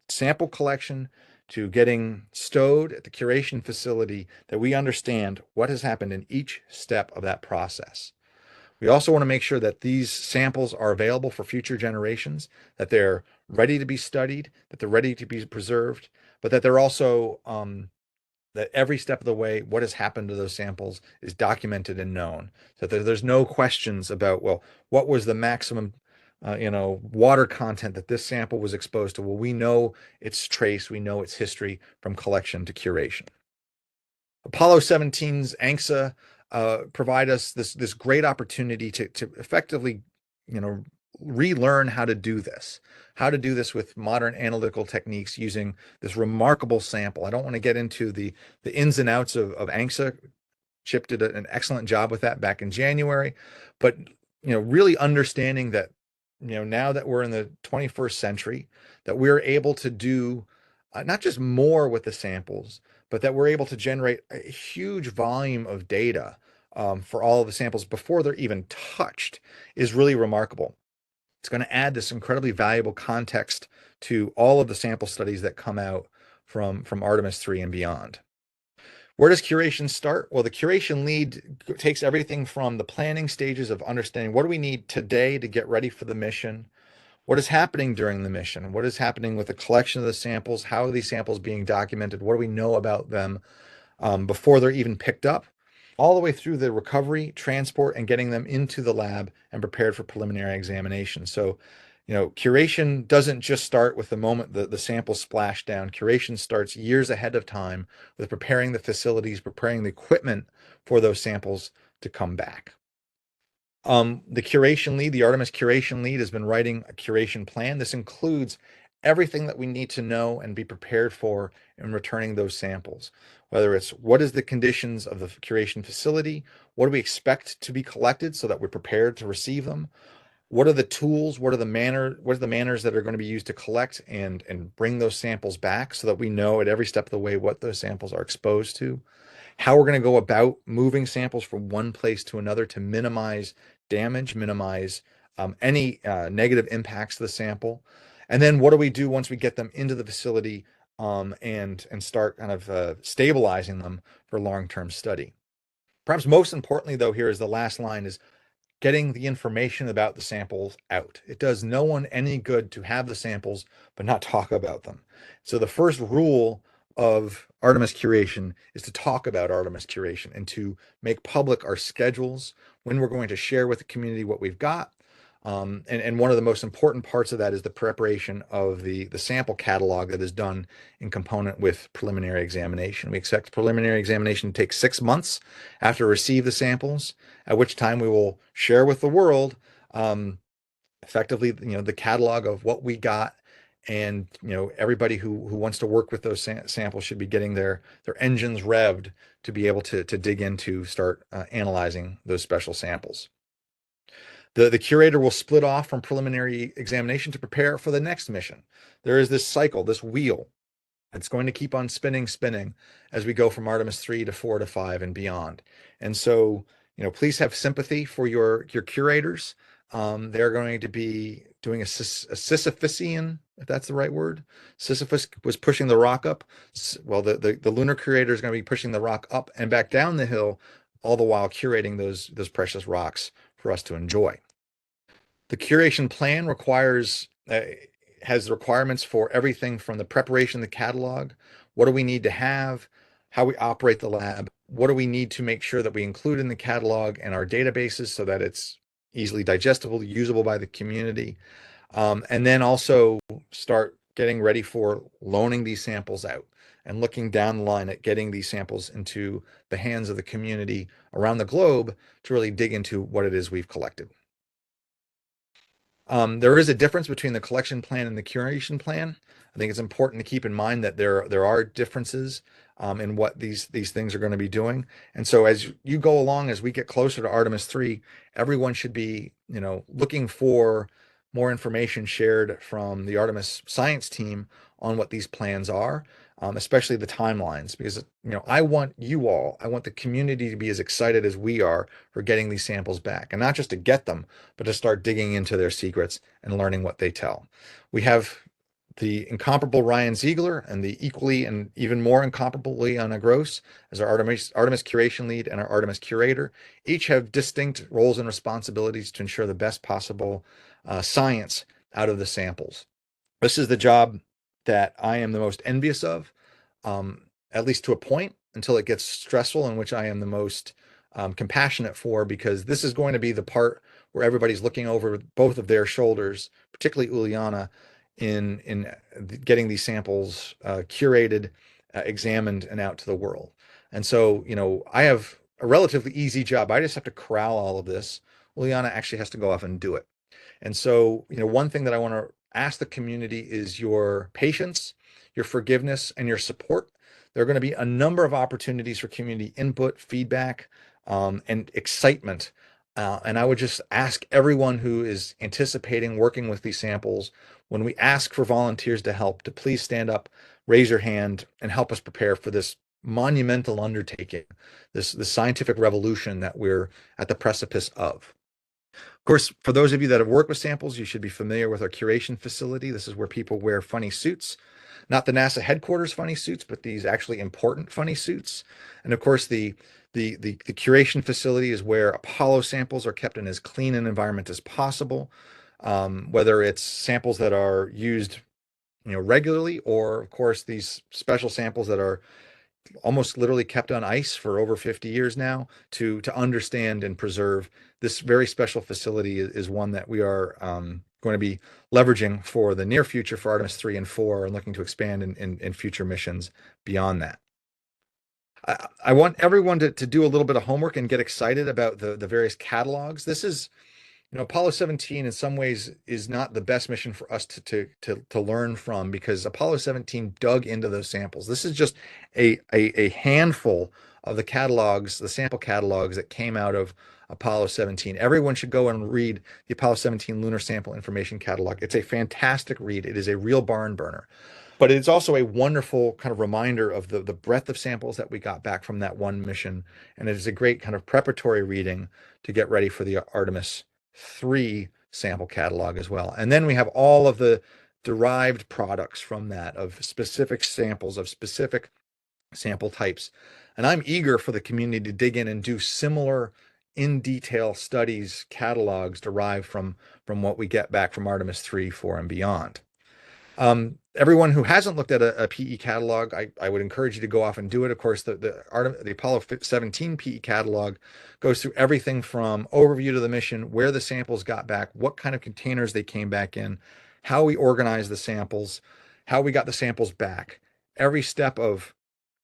[SPEAKER 2] sample collection to getting stowed at the curation facility, that we understand what has happened in each step of that process. We also want to make sure that these samples are available for future generations, that they're ready to be studied, that they're ready to be preserved, but that they're also that every step of the way, what has happened to those samples is documented and known. So that there's no questions about, well, what was the maximum water content that this sample was exposed to? Well, we know its trace, we know its history from collection to curation. Apollo 17's ANXA provide us this great opportunity to effectively, relearn how to do this with modern analytical techniques using this remarkable sample. I don't want to get into the ins and outs of ANXA. Chip did an excellent job with that back in January, but really understanding that now that we're in the 21st century, that we're able to do not just more with the samples, but that we're able to generate a huge volume of data for all of the samples before they're even touched is really remarkable. It's going to add this incredibly valuable context to all of the sample studies that come out from Artemis 3 and beyond. Where does curation start? Well, the curation lead takes everything from the planning stages of understanding what do we need today to get ready for the mission, what is happening during the mission, what is happening with the collection of the samples, how are these samples being documented, what do we know about them before they're even picked up, all the way through the recovery, transport, and getting them into the lab and prepared for preliminary examination. So, curation doesn't just start with the moment the samples splash down. Curation starts years ahead of time with preparing the facilities, preparing the equipment for those samples to come back. The curation lead, the Artemis curation lead, has been writing a curation plan. This includes everything that we need to know and be prepared for in returning those samples, whether it's what is the conditions of the curation facility, what do we expect to be collected so that we're prepared to receive them, what are the tools, what are the manners that are going to be used to collect and bring those samples back so that we know at every step of the way what those samples are exposed to, how we're going to go about moving samples from one place to another to minimize damage, minimize any negative impacts to the sample. And then what do we do once we get them into the facility and start kind of stabilizing them for long-term study. Perhaps most importantly, though, here is the last line is getting the information about the samples out. It does no one any good to have the samples but not talk about them. So the first rule of Artemis curation is to talk about Artemis curation and to make public our schedules, when we're going to share with the community what we've got. And one of the most important parts of that is the preparation of the sample catalog that is done in component with preliminary examination. We expect preliminary examination to take 6 months after we receive the samples, at which time we will share with the world effectively, the catalog of what we got. And everybody who wants to work with those samples should be getting their engines revved to be able to dig into, start analyzing those special samples. The curator will split off from preliminary examination to prepare for the next mission. There is this cycle, this wheel. It's going to keep on spinning as we go from Artemis 3 to 4 to 5 and beyond. And so, please have sympathy for your curators. They're going to be doing a Sisyphusian, if that's the right word. Sisyphus was pushing the rock up. Well, the lunar curator is going to be pushing the rock up and back down the hill, all the while curating those precious rocks for us to enjoy. The curation plan has requirements for everything from the preparation of the catalog. What do we need to have? How we operate the lab? What do we need to make sure that we include in the catalog and our databases so that it's easily digestible, usable by the community? And then also start getting ready for loaning these samples out and looking down the line at getting these samples into the hands of the community around the globe to really dig into what it is we've collected. There is a difference between the collection plan and the curation plan. I think it's important to keep in mind that there are differences in what these things are going to be doing. And so as you go along, as we get closer to Artemis 3, everyone should be, looking for more information shared from the Artemis science team on what these plans are, especially the timelines, because, I want the community to be as excited as we are for getting these samples back, and not just to get them, but to start digging into their secrets and learning what they tell. We have the incomparable Ryan Ziegler and the equally and even more incomparable Liana Gross as our Artemis curation lead and our Artemis curator. Each have distinct roles and responsibilities to ensure the best possible science out of the samples. This is the job that I am the most envious of, at least to a point, until it gets stressful, in which I am the most compassionate for, because this is going to be the part where everybody's looking over both of their shoulders, particularly Uliana, in getting these samples curated, examined, and out to the world. And so, I have a relatively easy job. I just have to corral all of this. Uliana actually has to go off and do it. And so, one thing that I want to ask the community is your patience, your forgiveness, and your support. There are going to be a number of opportunities for community input, feedback, and excitement. And I would just ask everyone who is anticipating working with these samples, when we ask for volunteers to help, to please stand up, raise your hand, and help us prepare for this monumental undertaking, this scientific revolution that we're at the precipice of. Of course, for those of you that have worked with samples, you should be familiar with our curation facility. This is where people wear funny suits, not the NASA headquarters funny suits, but these actually important funny suits. And of course, the curation facility is where Apollo samples are kept in as clean an environment as possible, whether it's samples that are used, regularly, or of course these special samples that are almost literally kept on ice for over 50 years now to understand and preserve. This very special facility is one that we are going to be leveraging for the near future for Artemis 3 and 4, and looking to expand in future missions beyond that. I want everyone to do a little bit of homework and get excited about the various catalogs. This is, Apollo 17 in some ways is not the best mission for us to learn from, because Apollo 17 dug into those samples. This is just a handful of the catalogs, the sample catalogs that came out of Apollo 17. Everyone should go and read the Apollo 17 Lunar Sample Information Catalog. It's a fantastic read. It is a real barn burner. But it's also a wonderful kind of reminder of the breadth of samples that we got back from that one mission. And it is a great kind of preparatory reading to get ready for the Artemis 3 sample catalog as well. And then we have all of the derived products from that, of specific samples, of specific sample types. And I'm eager for the community to dig in and do similar in detail studies, catalogs derived from what we get back from Artemis 3, 4, and beyond. Everyone who hasn't looked at a PE catalog, I would encourage you to go off and do it. Of course, the Apollo 17 PE catalog goes through everything from overview to the mission, where the samples got back, what kind of containers they came back in, how we organized the samples, how we got the samples back, every step of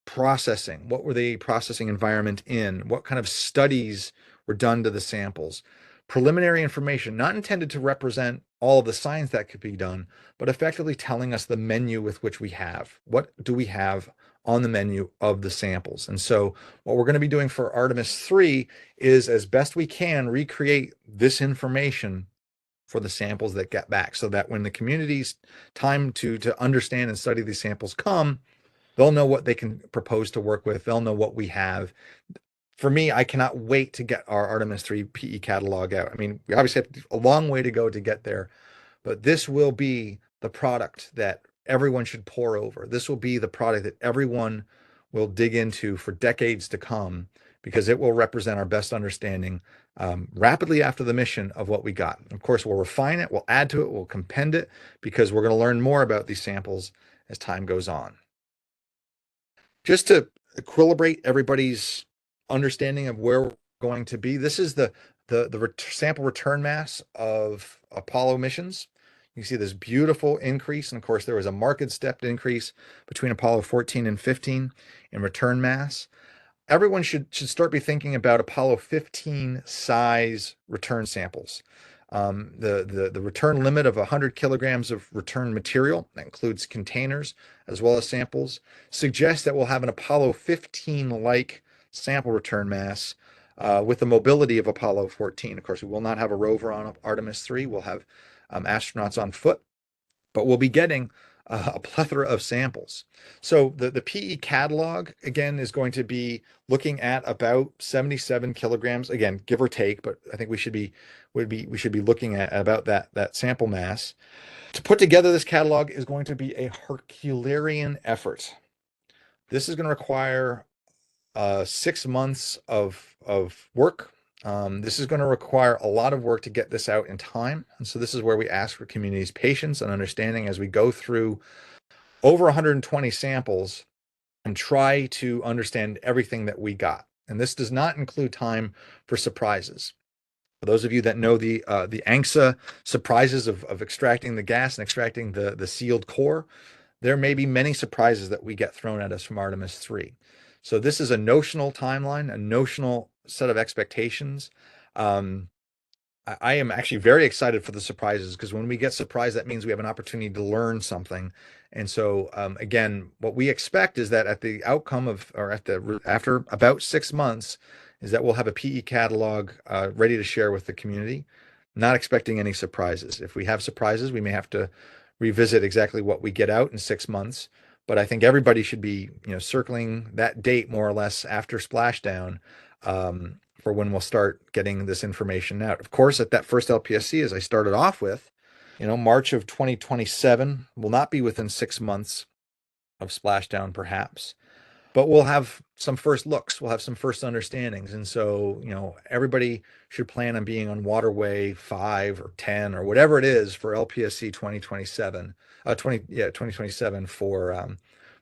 [SPEAKER 2] processing. What were the processing environment in? What kind of studies were done to the samples? Preliminary information, not intended to represent all of the science that could be done, but effectively telling us the menu with which we have. What do we have on the menu of the samples? And so what we're going to be doing for Artemis 3 is, as best we can, recreate this information for the samples that get back, so that when the community's time to understand and study these samples come, they'll know what they can propose to work with. They'll know what we have. for me, I cannot wait to get our Artemis 3 PE catalog out. I mean, we obviously have a long way to go to get there, but this will be the product that everyone should pore over. This will be the product that everyone will dig into for decades to come because it will represent our best understanding rapidly after the mission of what we got. Of course, we'll refine it, we'll add to it, we'll compend it because we're going to learn more about these samples as time goes on. Just to equilibrate everybody's understanding of where we're going to be, this is the sample return mass of Apollo missions. You see this beautiful increase, and of course there was a marked stepped increase between Apollo 14 and 15 in return mass. Everyone should start be thinking about Apollo 15 size return samples. The return limit of 100 kilograms of return material, that includes containers as well as samples, suggests that we'll have an Apollo 15-like sample return mass with the mobility of Apollo 14. Of course, we will not have a rover on Artemis 3. We'll have astronauts on foot, but we'll be getting a plethora of samples. So the PE catalog, again, is going to be looking at about 77 kilograms, again, give or take, but I think we should be looking at about that sample mass. To put together this catalog is going to be a Herculean effort. This is going to require 6 months of work. This is going to require a lot of work to get this out in time. And so this is where we ask for community's patience and understanding as we go through over 120 samples and try to understand everything that we got. And this does not include time for surprises. For those of you that know the ANCSA surprises of extracting the gas and extracting the sealed core, there may be many surprises that we get thrown at us from Artemis 3. So this is a notional timeline, a notional set of expectations. I am actually very excited for the surprises because when we get surprised, that means we have an opportunity to learn something. And so, again, what we expect is that at the outcome of, or after about 6 months, is that we'll have a PE catalog ready to share with the community. Not expecting any surprises. If we have surprises, we may have to revisit exactly what we get out in 6 months. But I think everybody should be, circling that date more or less after splashdown for when we'll start getting this information out. Of course, at that first LPSC, as I started off with, March of 2027 will not be within 6 months of splashdown, perhaps, but we'll have some first looks, we'll have some first understandings. And so, everybody should plan on being on Waterway 5 or 10 or whatever it is for LPSC 2027, 2027 for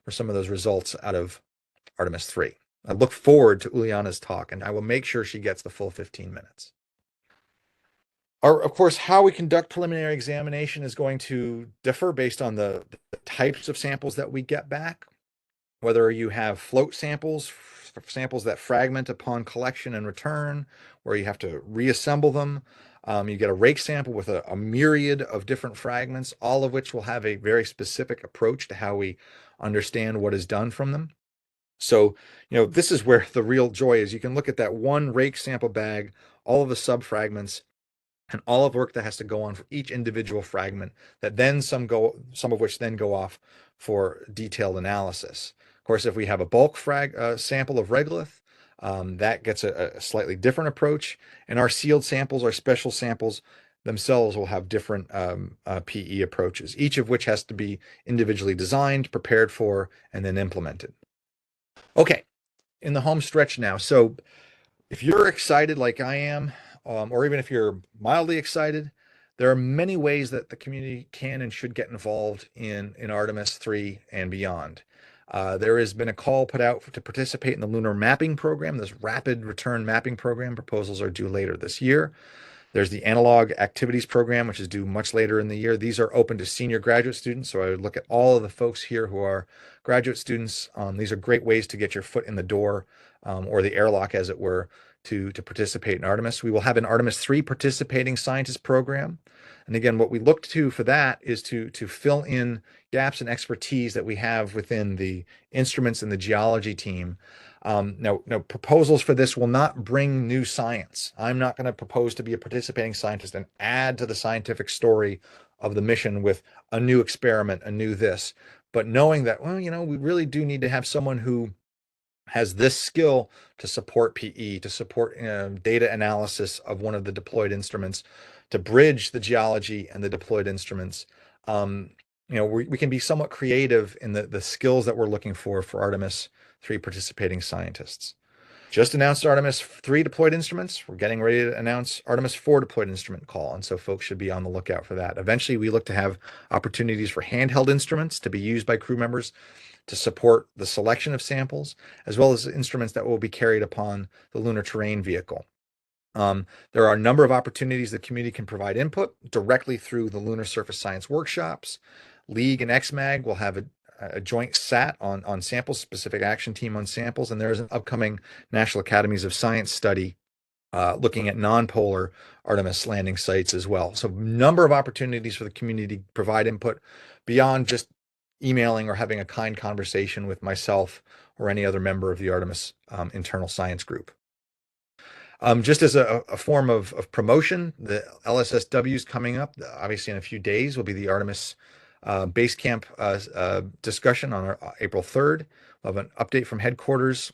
[SPEAKER 2] some of those results out of Artemis 3. I look forward to Uliana's talk, and I will make sure she gets the full 15 minutes. Of course, how we conduct preliminary examination is going to differ based on the types of samples that we get back. Whether you have float samples that fragment upon collection and return, where you have to reassemble them. You get a rake sample with a myriad of different fragments, all of which will have a very specific approach to how we understand what is done from them. So, this is where the real joy is. You can look at that one rake sample bag, all of the subfragments, and all of the work that has to go on for each individual fragment, that then some of which then go off for detailed analysis. Of course, if we have a bulk sample of regolith, that gets a slightly different approach. And our sealed samples, our special samples themselves, will have different PE approaches, each of which has to be individually designed, prepared for, and then implemented. Okay, in the home stretch now. So if you're excited like I am, or even if you're mildly excited, there are many ways that the community can and should get involved in Artemis 3 and beyond. There has been a call put out to participate in the lunar mapping program, this rapid return mapping program. Proposals are due later this year. There's the analog activities program, which is due much later in the year. These are open to senior graduate students. So I would look at all of the folks here who are graduate students. These are great ways to get your foot in the door, or the airlock, as it were, to participate in Artemis. We will have an Artemis 3 participating scientist program. And again, what we look to for that is to fill in gaps and expertise that we have within the instruments and the geology team. Now, proposals for this will not bring new science. I'm not going to propose to be a participating scientist and add to the scientific story of the mission with a new experiment, a new this. But knowing that, we really do need to have someone who has this skill to support PE, to support data analysis of one of the deployed instruments, to bridge the geology and the deployed instruments. We can be somewhat creative in the skills that we're looking for Artemis 3 participating scientists. Just announced Artemis 3 deployed instruments. We're getting ready to announce Artemis 4 deployed instrument call, and so folks should be on the lookout for that. Eventually, we look to have opportunities for handheld instruments to be used by crew members to support the selection of samples, as well as instruments that will be carried upon the lunar terrain vehicle. There are a number of opportunities the community can provide input directly through the Lunar Surface Science workshops. League and XMAG will have a joint SAT on samples, specific action team on samples, and there's an upcoming National Academies of Science study looking at non-polar Artemis landing sites as well. So number of opportunities for the community to provide input beyond just emailing or having a kind conversation with myself or any other member of the Artemis internal science group. Just as a form of promotion, the LSSW is coming up. Obviously, in a few days will be the Artemis base camp discussion on April 3rd. We'll have an update from headquarters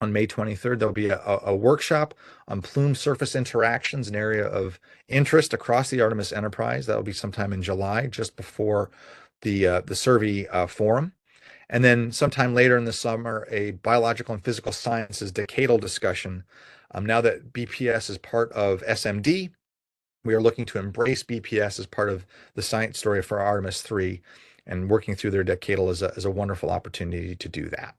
[SPEAKER 2] on May 23rd. There'll be a workshop on plume surface interactions, an area of interest across the Artemis enterprise. That'll be sometime in July, just before the Survey forum. And then sometime later in the summer, a biological and physical sciences decadal discussion. Now that BPS is part of SMD, we are looking to embrace BPS as part of the science story for Artemis 3, and working through their decadal is a wonderful opportunity to do that.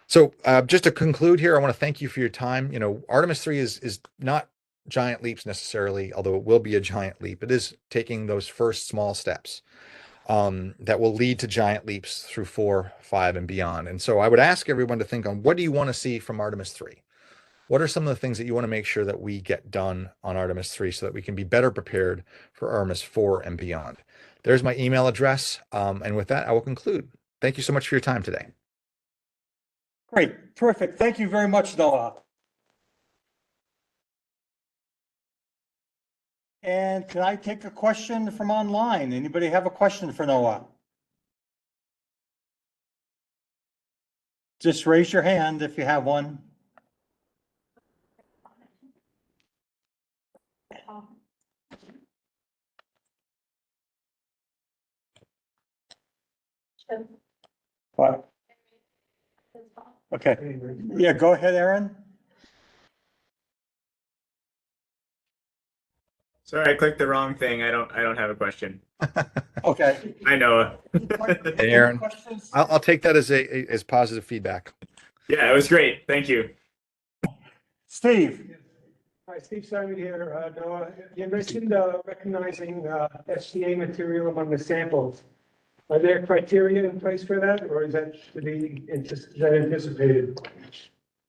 [SPEAKER 2] So just to conclude here, I want to thank you for your time. Artemis 3 is not giant leaps necessarily, although it will be a giant leap. It is taking those first small steps that will lead to giant leaps through 4, 5, and beyond. And so I would ask everyone to think on, what do you want to see from Artemis 3? What are some of the things that you want to make sure that we get done on Artemis 3 so that we can be better prepared for Artemis 4 and beyond? There's my email address. And with that, I will conclude. Thank you so much for your time today.
[SPEAKER 1] Great, terrific. Thank you very much, Noah. And can I take a question from online? Anybody have a question for Noah? Just raise your hand if you have one. What? Okay, yeah, go ahead, Aaron.
[SPEAKER 3] Sorry, I clicked the wrong thing. I don't have a question.
[SPEAKER 1] Okay.
[SPEAKER 3] I know.
[SPEAKER 2] Hey, Aaron, I'll take that as positive feedback.
[SPEAKER 3] Yeah, it was great. Thank you.
[SPEAKER 1] Steve.
[SPEAKER 4] Hi, Steve Simon here. Noah, you mentioned recognizing SCA material among the samples. Are there criteria in place for that, or is that to be anticipated?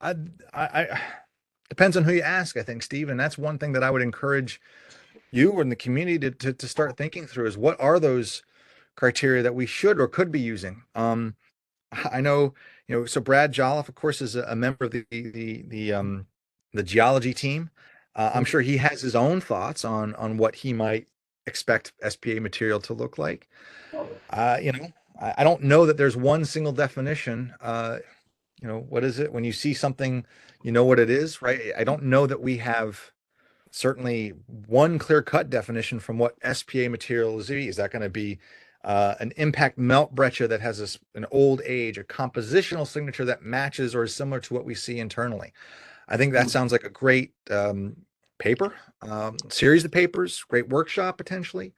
[SPEAKER 2] I depends on who you ask, I think, Steve. And that's one thing that I would encourage you and the community to start thinking through is, what are those criteria that we should or could be using? I know, so Brad Jolliffe, of course, is a member of the geology team. I'm sure he has his own thoughts on what he might expect SPA material to look like. I don't know that there's one single definition. What is it? When you see something, you know what it is, right? I don't know that we have certainly one clear-cut definition from what SPA material is. Is that going to be an impact melt breccia that has an old age, a compositional signature that matches or is similar to what we see internally? I think that sounds like a great paper, series of papers, great workshop potentially.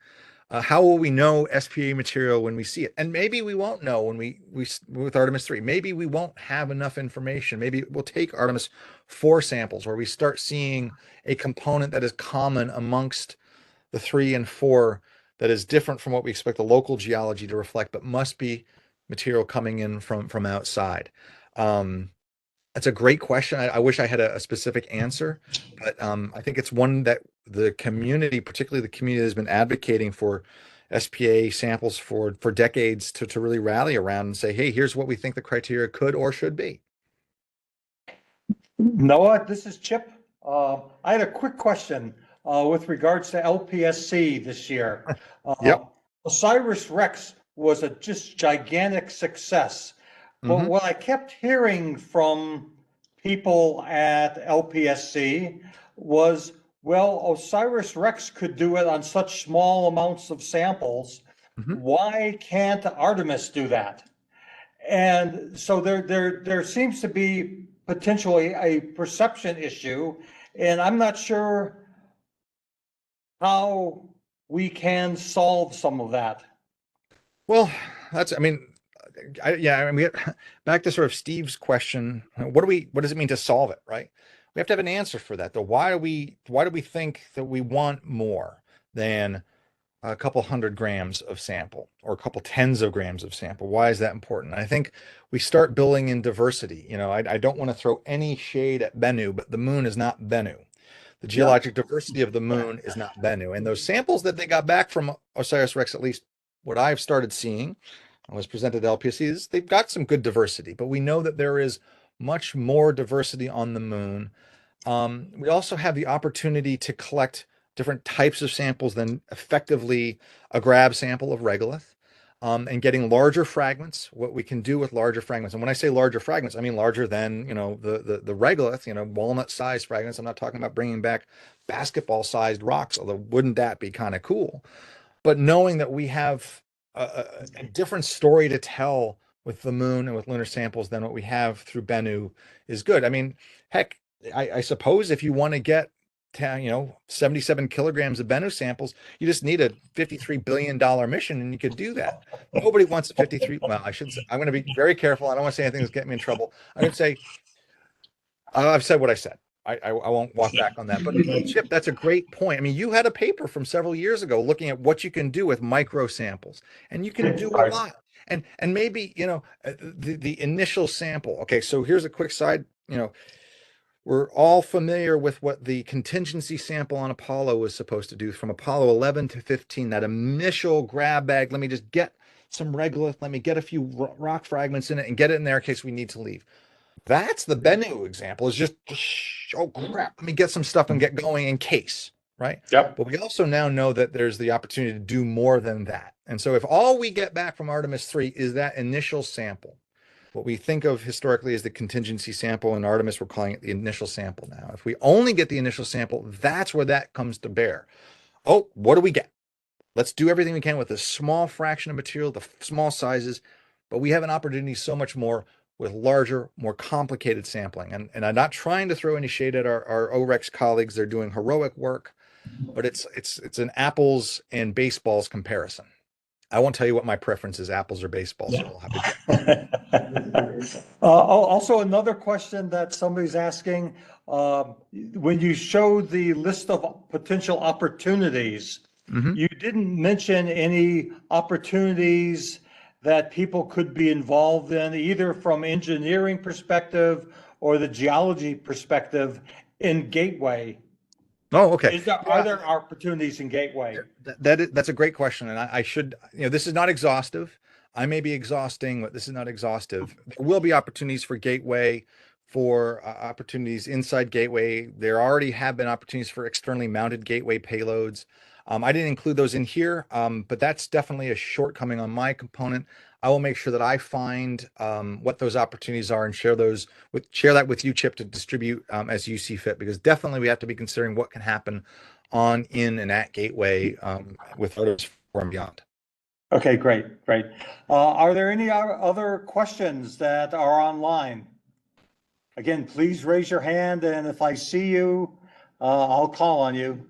[SPEAKER 2] How will we know SPA material when we see it? And maybe we won't know when we with Artemis 3. Maybe we won't have enough information. Maybe we'll take Artemis 4 samples where we start seeing a component that is common amongst the 3 and 4 that is different from what we expect the local geology to reflect, but must be material coming in from outside. That's a great question. I wish I had a specific answer, but I think it's one that the community, particularly the community, has been advocating for SPA samples for decades to really rally around and say, hey, here's what we think the criteria could or should be.
[SPEAKER 1] Noah, this is Chip. I had a quick question with regards to LPSC this year.
[SPEAKER 2] Yep.
[SPEAKER 1] Osiris Rex was a just gigantic success. Well,
[SPEAKER 2] Mhm.
[SPEAKER 1] what I kept hearing from people at LPSC was, well, OSIRIS-REx could do it on such small amounts of samples.
[SPEAKER 2] Mhm.
[SPEAKER 1] Why can't Artemis do that? And so there seems to be potentially a perception issue, and I'm not sure how we can solve some of that.
[SPEAKER 2] Well, that's, I mean, yeah, I mean, back to sort of Steve's question, what does it mean to solve it, right? We have to have an answer for that, though. Why do we think that we want more than a couple hundred grams of sample or a couple tens of grams of sample? Why is that important? I think we start building in diversity. I don't want to throw any shade at Bennu, but the moon is not Bennu. The geologic diversity of the moon is not Bennu. And those samples that they got back from OSIRIS-REx, at least what I've started seeing, was presented to LPSC, is they've got some good diversity, but we know that there is much more diversity on the moon. We also have the opportunity to collect different types of samples than effectively a grab sample of regolith, and getting larger fragments, what we can do with larger fragments. And when I say larger fragments, I mean larger than, the regolith, walnut-sized fragments. I'm not talking about bringing back basketball-sized rocks, although wouldn't that be kind of cool? But knowing that we have a different story to tell with the moon and with lunar samples than what we have through Bennu is good. I mean, heck, I suppose if you want to get 77 kilograms of Bennu samples, you just need a $53 billion mission and you could do that. Nobody wants a 53. Well, I should say, I'm going to be very careful. I don't want to say anything that's getting me in trouble. I'm going to say, I've said what I said. I won't walk back on that. But Chip, that's a great point. I mean, you had a paper from several years ago looking at what you can do with micro samples, and you can do a
[SPEAKER 1] Right.
[SPEAKER 2] lot. And maybe, the initial sample. Okay, so here's a quick side. We're all familiar with what the contingency sample on Apollo was supposed to do from Apollo 11 to 15, that initial grab bag. Let me just get some regolith. Let me get a few rock fragments in it and get it in there in case we need to leave. That's the Bennu example, is just, oh crap, let me get some stuff and get going in case, right?
[SPEAKER 1] Yep.
[SPEAKER 2] But we also now know that there's the opportunity to do more than that. And so if all we get back from Artemis 3 is that initial sample, what we think of historically as the contingency sample, in Artemis, we're calling it the initial sample now. If we only get the initial sample, that's where that comes to bear. Oh, what do we get? Let's do everything we can with a small fraction of material, the small sizes, but we have an opportunity so much more with larger, more complicated sampling. And I'm not trying to throw any shade at our OREX colleagues. They're doing heroic work, but it's an apples and baseballs comparison. I won't tell you what my preference is, apples or baseballs. So we'll have to
[SPEAKER 1] Also, another question that somebody's asking, when you showed the list of potential opportunities,
[SPEAKER 2] Mhm.
[SPEAKER 1] you didn't mention any opportunities that people could be involved in, either from engineering perspective or the geology perspective in Gateway.
[SPEAKER 2] Oh, okay.
[SPEAKER 1] Are there opportunities in Gateway?
[SPEAKER 2] That's a great question. And I should, this is not exhaustive. I may be exhausting, but this is not exhaustive. There will be opportunities for Gateway, for opportunities inside Gateway. There already have been opportunities for externally mounted Gateway payloads. I didn't include those in here, but that's definitely a shortcoming on my component. I will make sure that I find what those opportunities are and share that with you, Chip, to distribute as you see fit, because definitely we have to be considering what can happen on, in, and at Gateway with Artemis 4 and beyond.
[SPEAKER 1] Okay, great. Are there any other questions that are online? Again, please raise your hand, and if I see you, I'll call on you.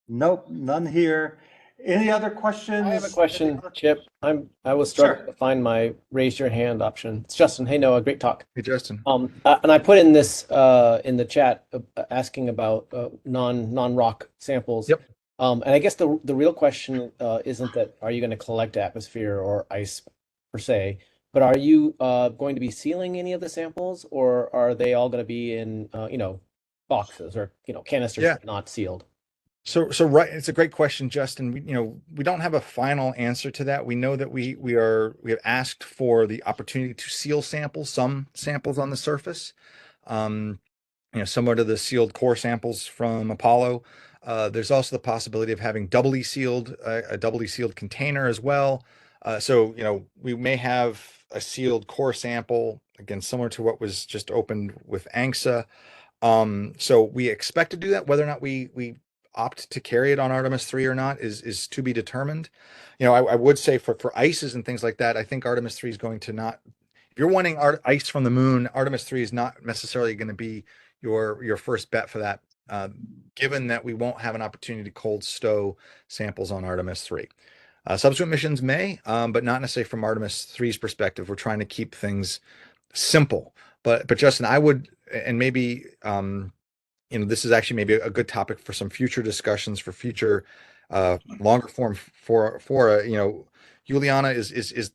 [SPEAKER 1] Nope, none here. Any other questions?
[SPEAKER 5] I have a question, Chip. I was struggling to find my raise your hand option. It's Justin. Hey, Noah, great talk.
[SPEAKER 2] Hey, Justin.
[SPEAKER 5] And I put in this in the chat asking about non-rock samples.
[SPEAKER 2] Yep.
[SPEAKER 5] And I guess the real question isn't that are you going to collect atmosphere or ice per se, but are you going to be sealing any of the samples, or are they all going to be in boxes or canisters
[SPEAKER 2] Yeah.
[SPEAKER 5] but not sealed?
[SPEAKER 2] So right, it's a great question, Justin. We don't have a final answer to that. We know that we have asked for the opportunity to seal samples, some samples on the surface, similar to the sealed core samples from Apollo. There's also the possibility of having a doubly sealed container as well. So, we may have a sealed core sample, again, similar to what was just opened with ANGSA. So we expect to do that. Whether or not we opt to carry it on Artemis 3 or not is to be determined. I would say for ices and things like that, I think Artemis 3 is going to not. If you're wanting ice from the moon, Artemis 3 is not necessarily going to be your first bet for that, given that we won't have an opportunity to cold stow samples on Artemis 3. Subsequent missions may, but not necessarily from Artemis 3's perspective. We're trying to keep things simple. But Justin, I would, and maybe this is actually maybe a good topic for some future discussions, for future longer form for Juliana is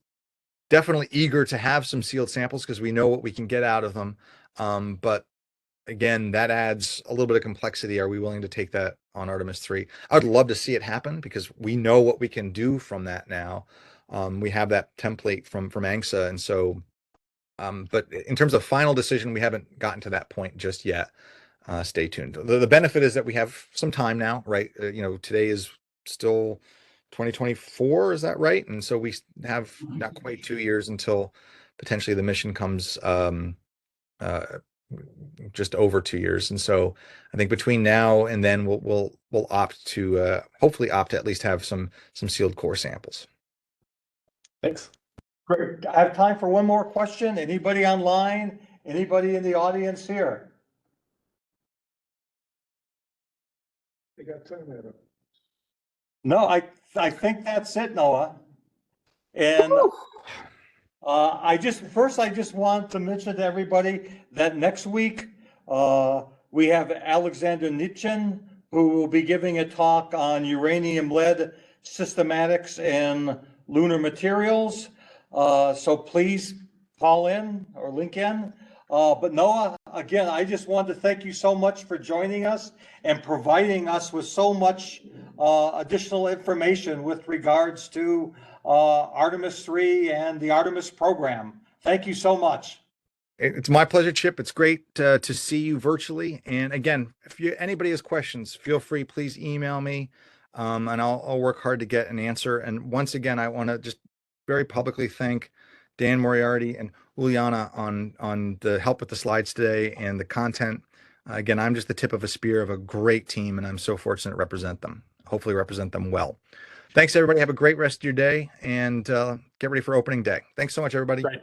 [SPEAKER 2] definitely eager to have some sealed samples because we know what we can get out of them. But again, that adds a little bit of complexity. Are we willing to take that on Artemis 3? I would love to see it happen because we know what we can do from that now. We have that template from ANGSA. And so, but in terms of final decision, we haven't gotten to that point just yet. Stay tuned. The benefit is that we have some time now, right? Today is still 2024, is that right? And so we have not quite 2 years until potentially the mission comes just over 2 years. And so I think between now and then we'll opt to hopefully opt to at least have some sealed core samples.
[SPEAKER 5] Thanks.
[SPEAKER 1] Great. I have time for one more question. Anybody online? Anybody in the audience here?
[SPEAKER 4] They got time at it.
[SPEAKER 1] No, I think that's it, Noah. And I just want to mention to everybody that next week we have Alexander Nitchin, who will be giving a talk on uranium-lead systematics and lunar materials. So please call in or link in. But Noah, again, I just want to thank you so much for joining us and providing us with so much additional information with regards to Artemis 3 and the Artemis program. Thank you so much.
[SPEAKER 2] It's my pleasure, Chip. It's great to see you virtually. And again, if anybody has questions, feel free, please email me, and I'll work hard to get an answer. And once again, I want to just very publicly thank Dan Moriarty and Juliana on the help with the slides today and the content. Again, I'm just the tip of a spear of a great team, and I'm so fortunate to represent them. Hopefully represent them well. Thanks, everybody. Have a great rest of your day, and get ready for opening day. Thanks so much, everybody.
[SPEAKER 1] Great.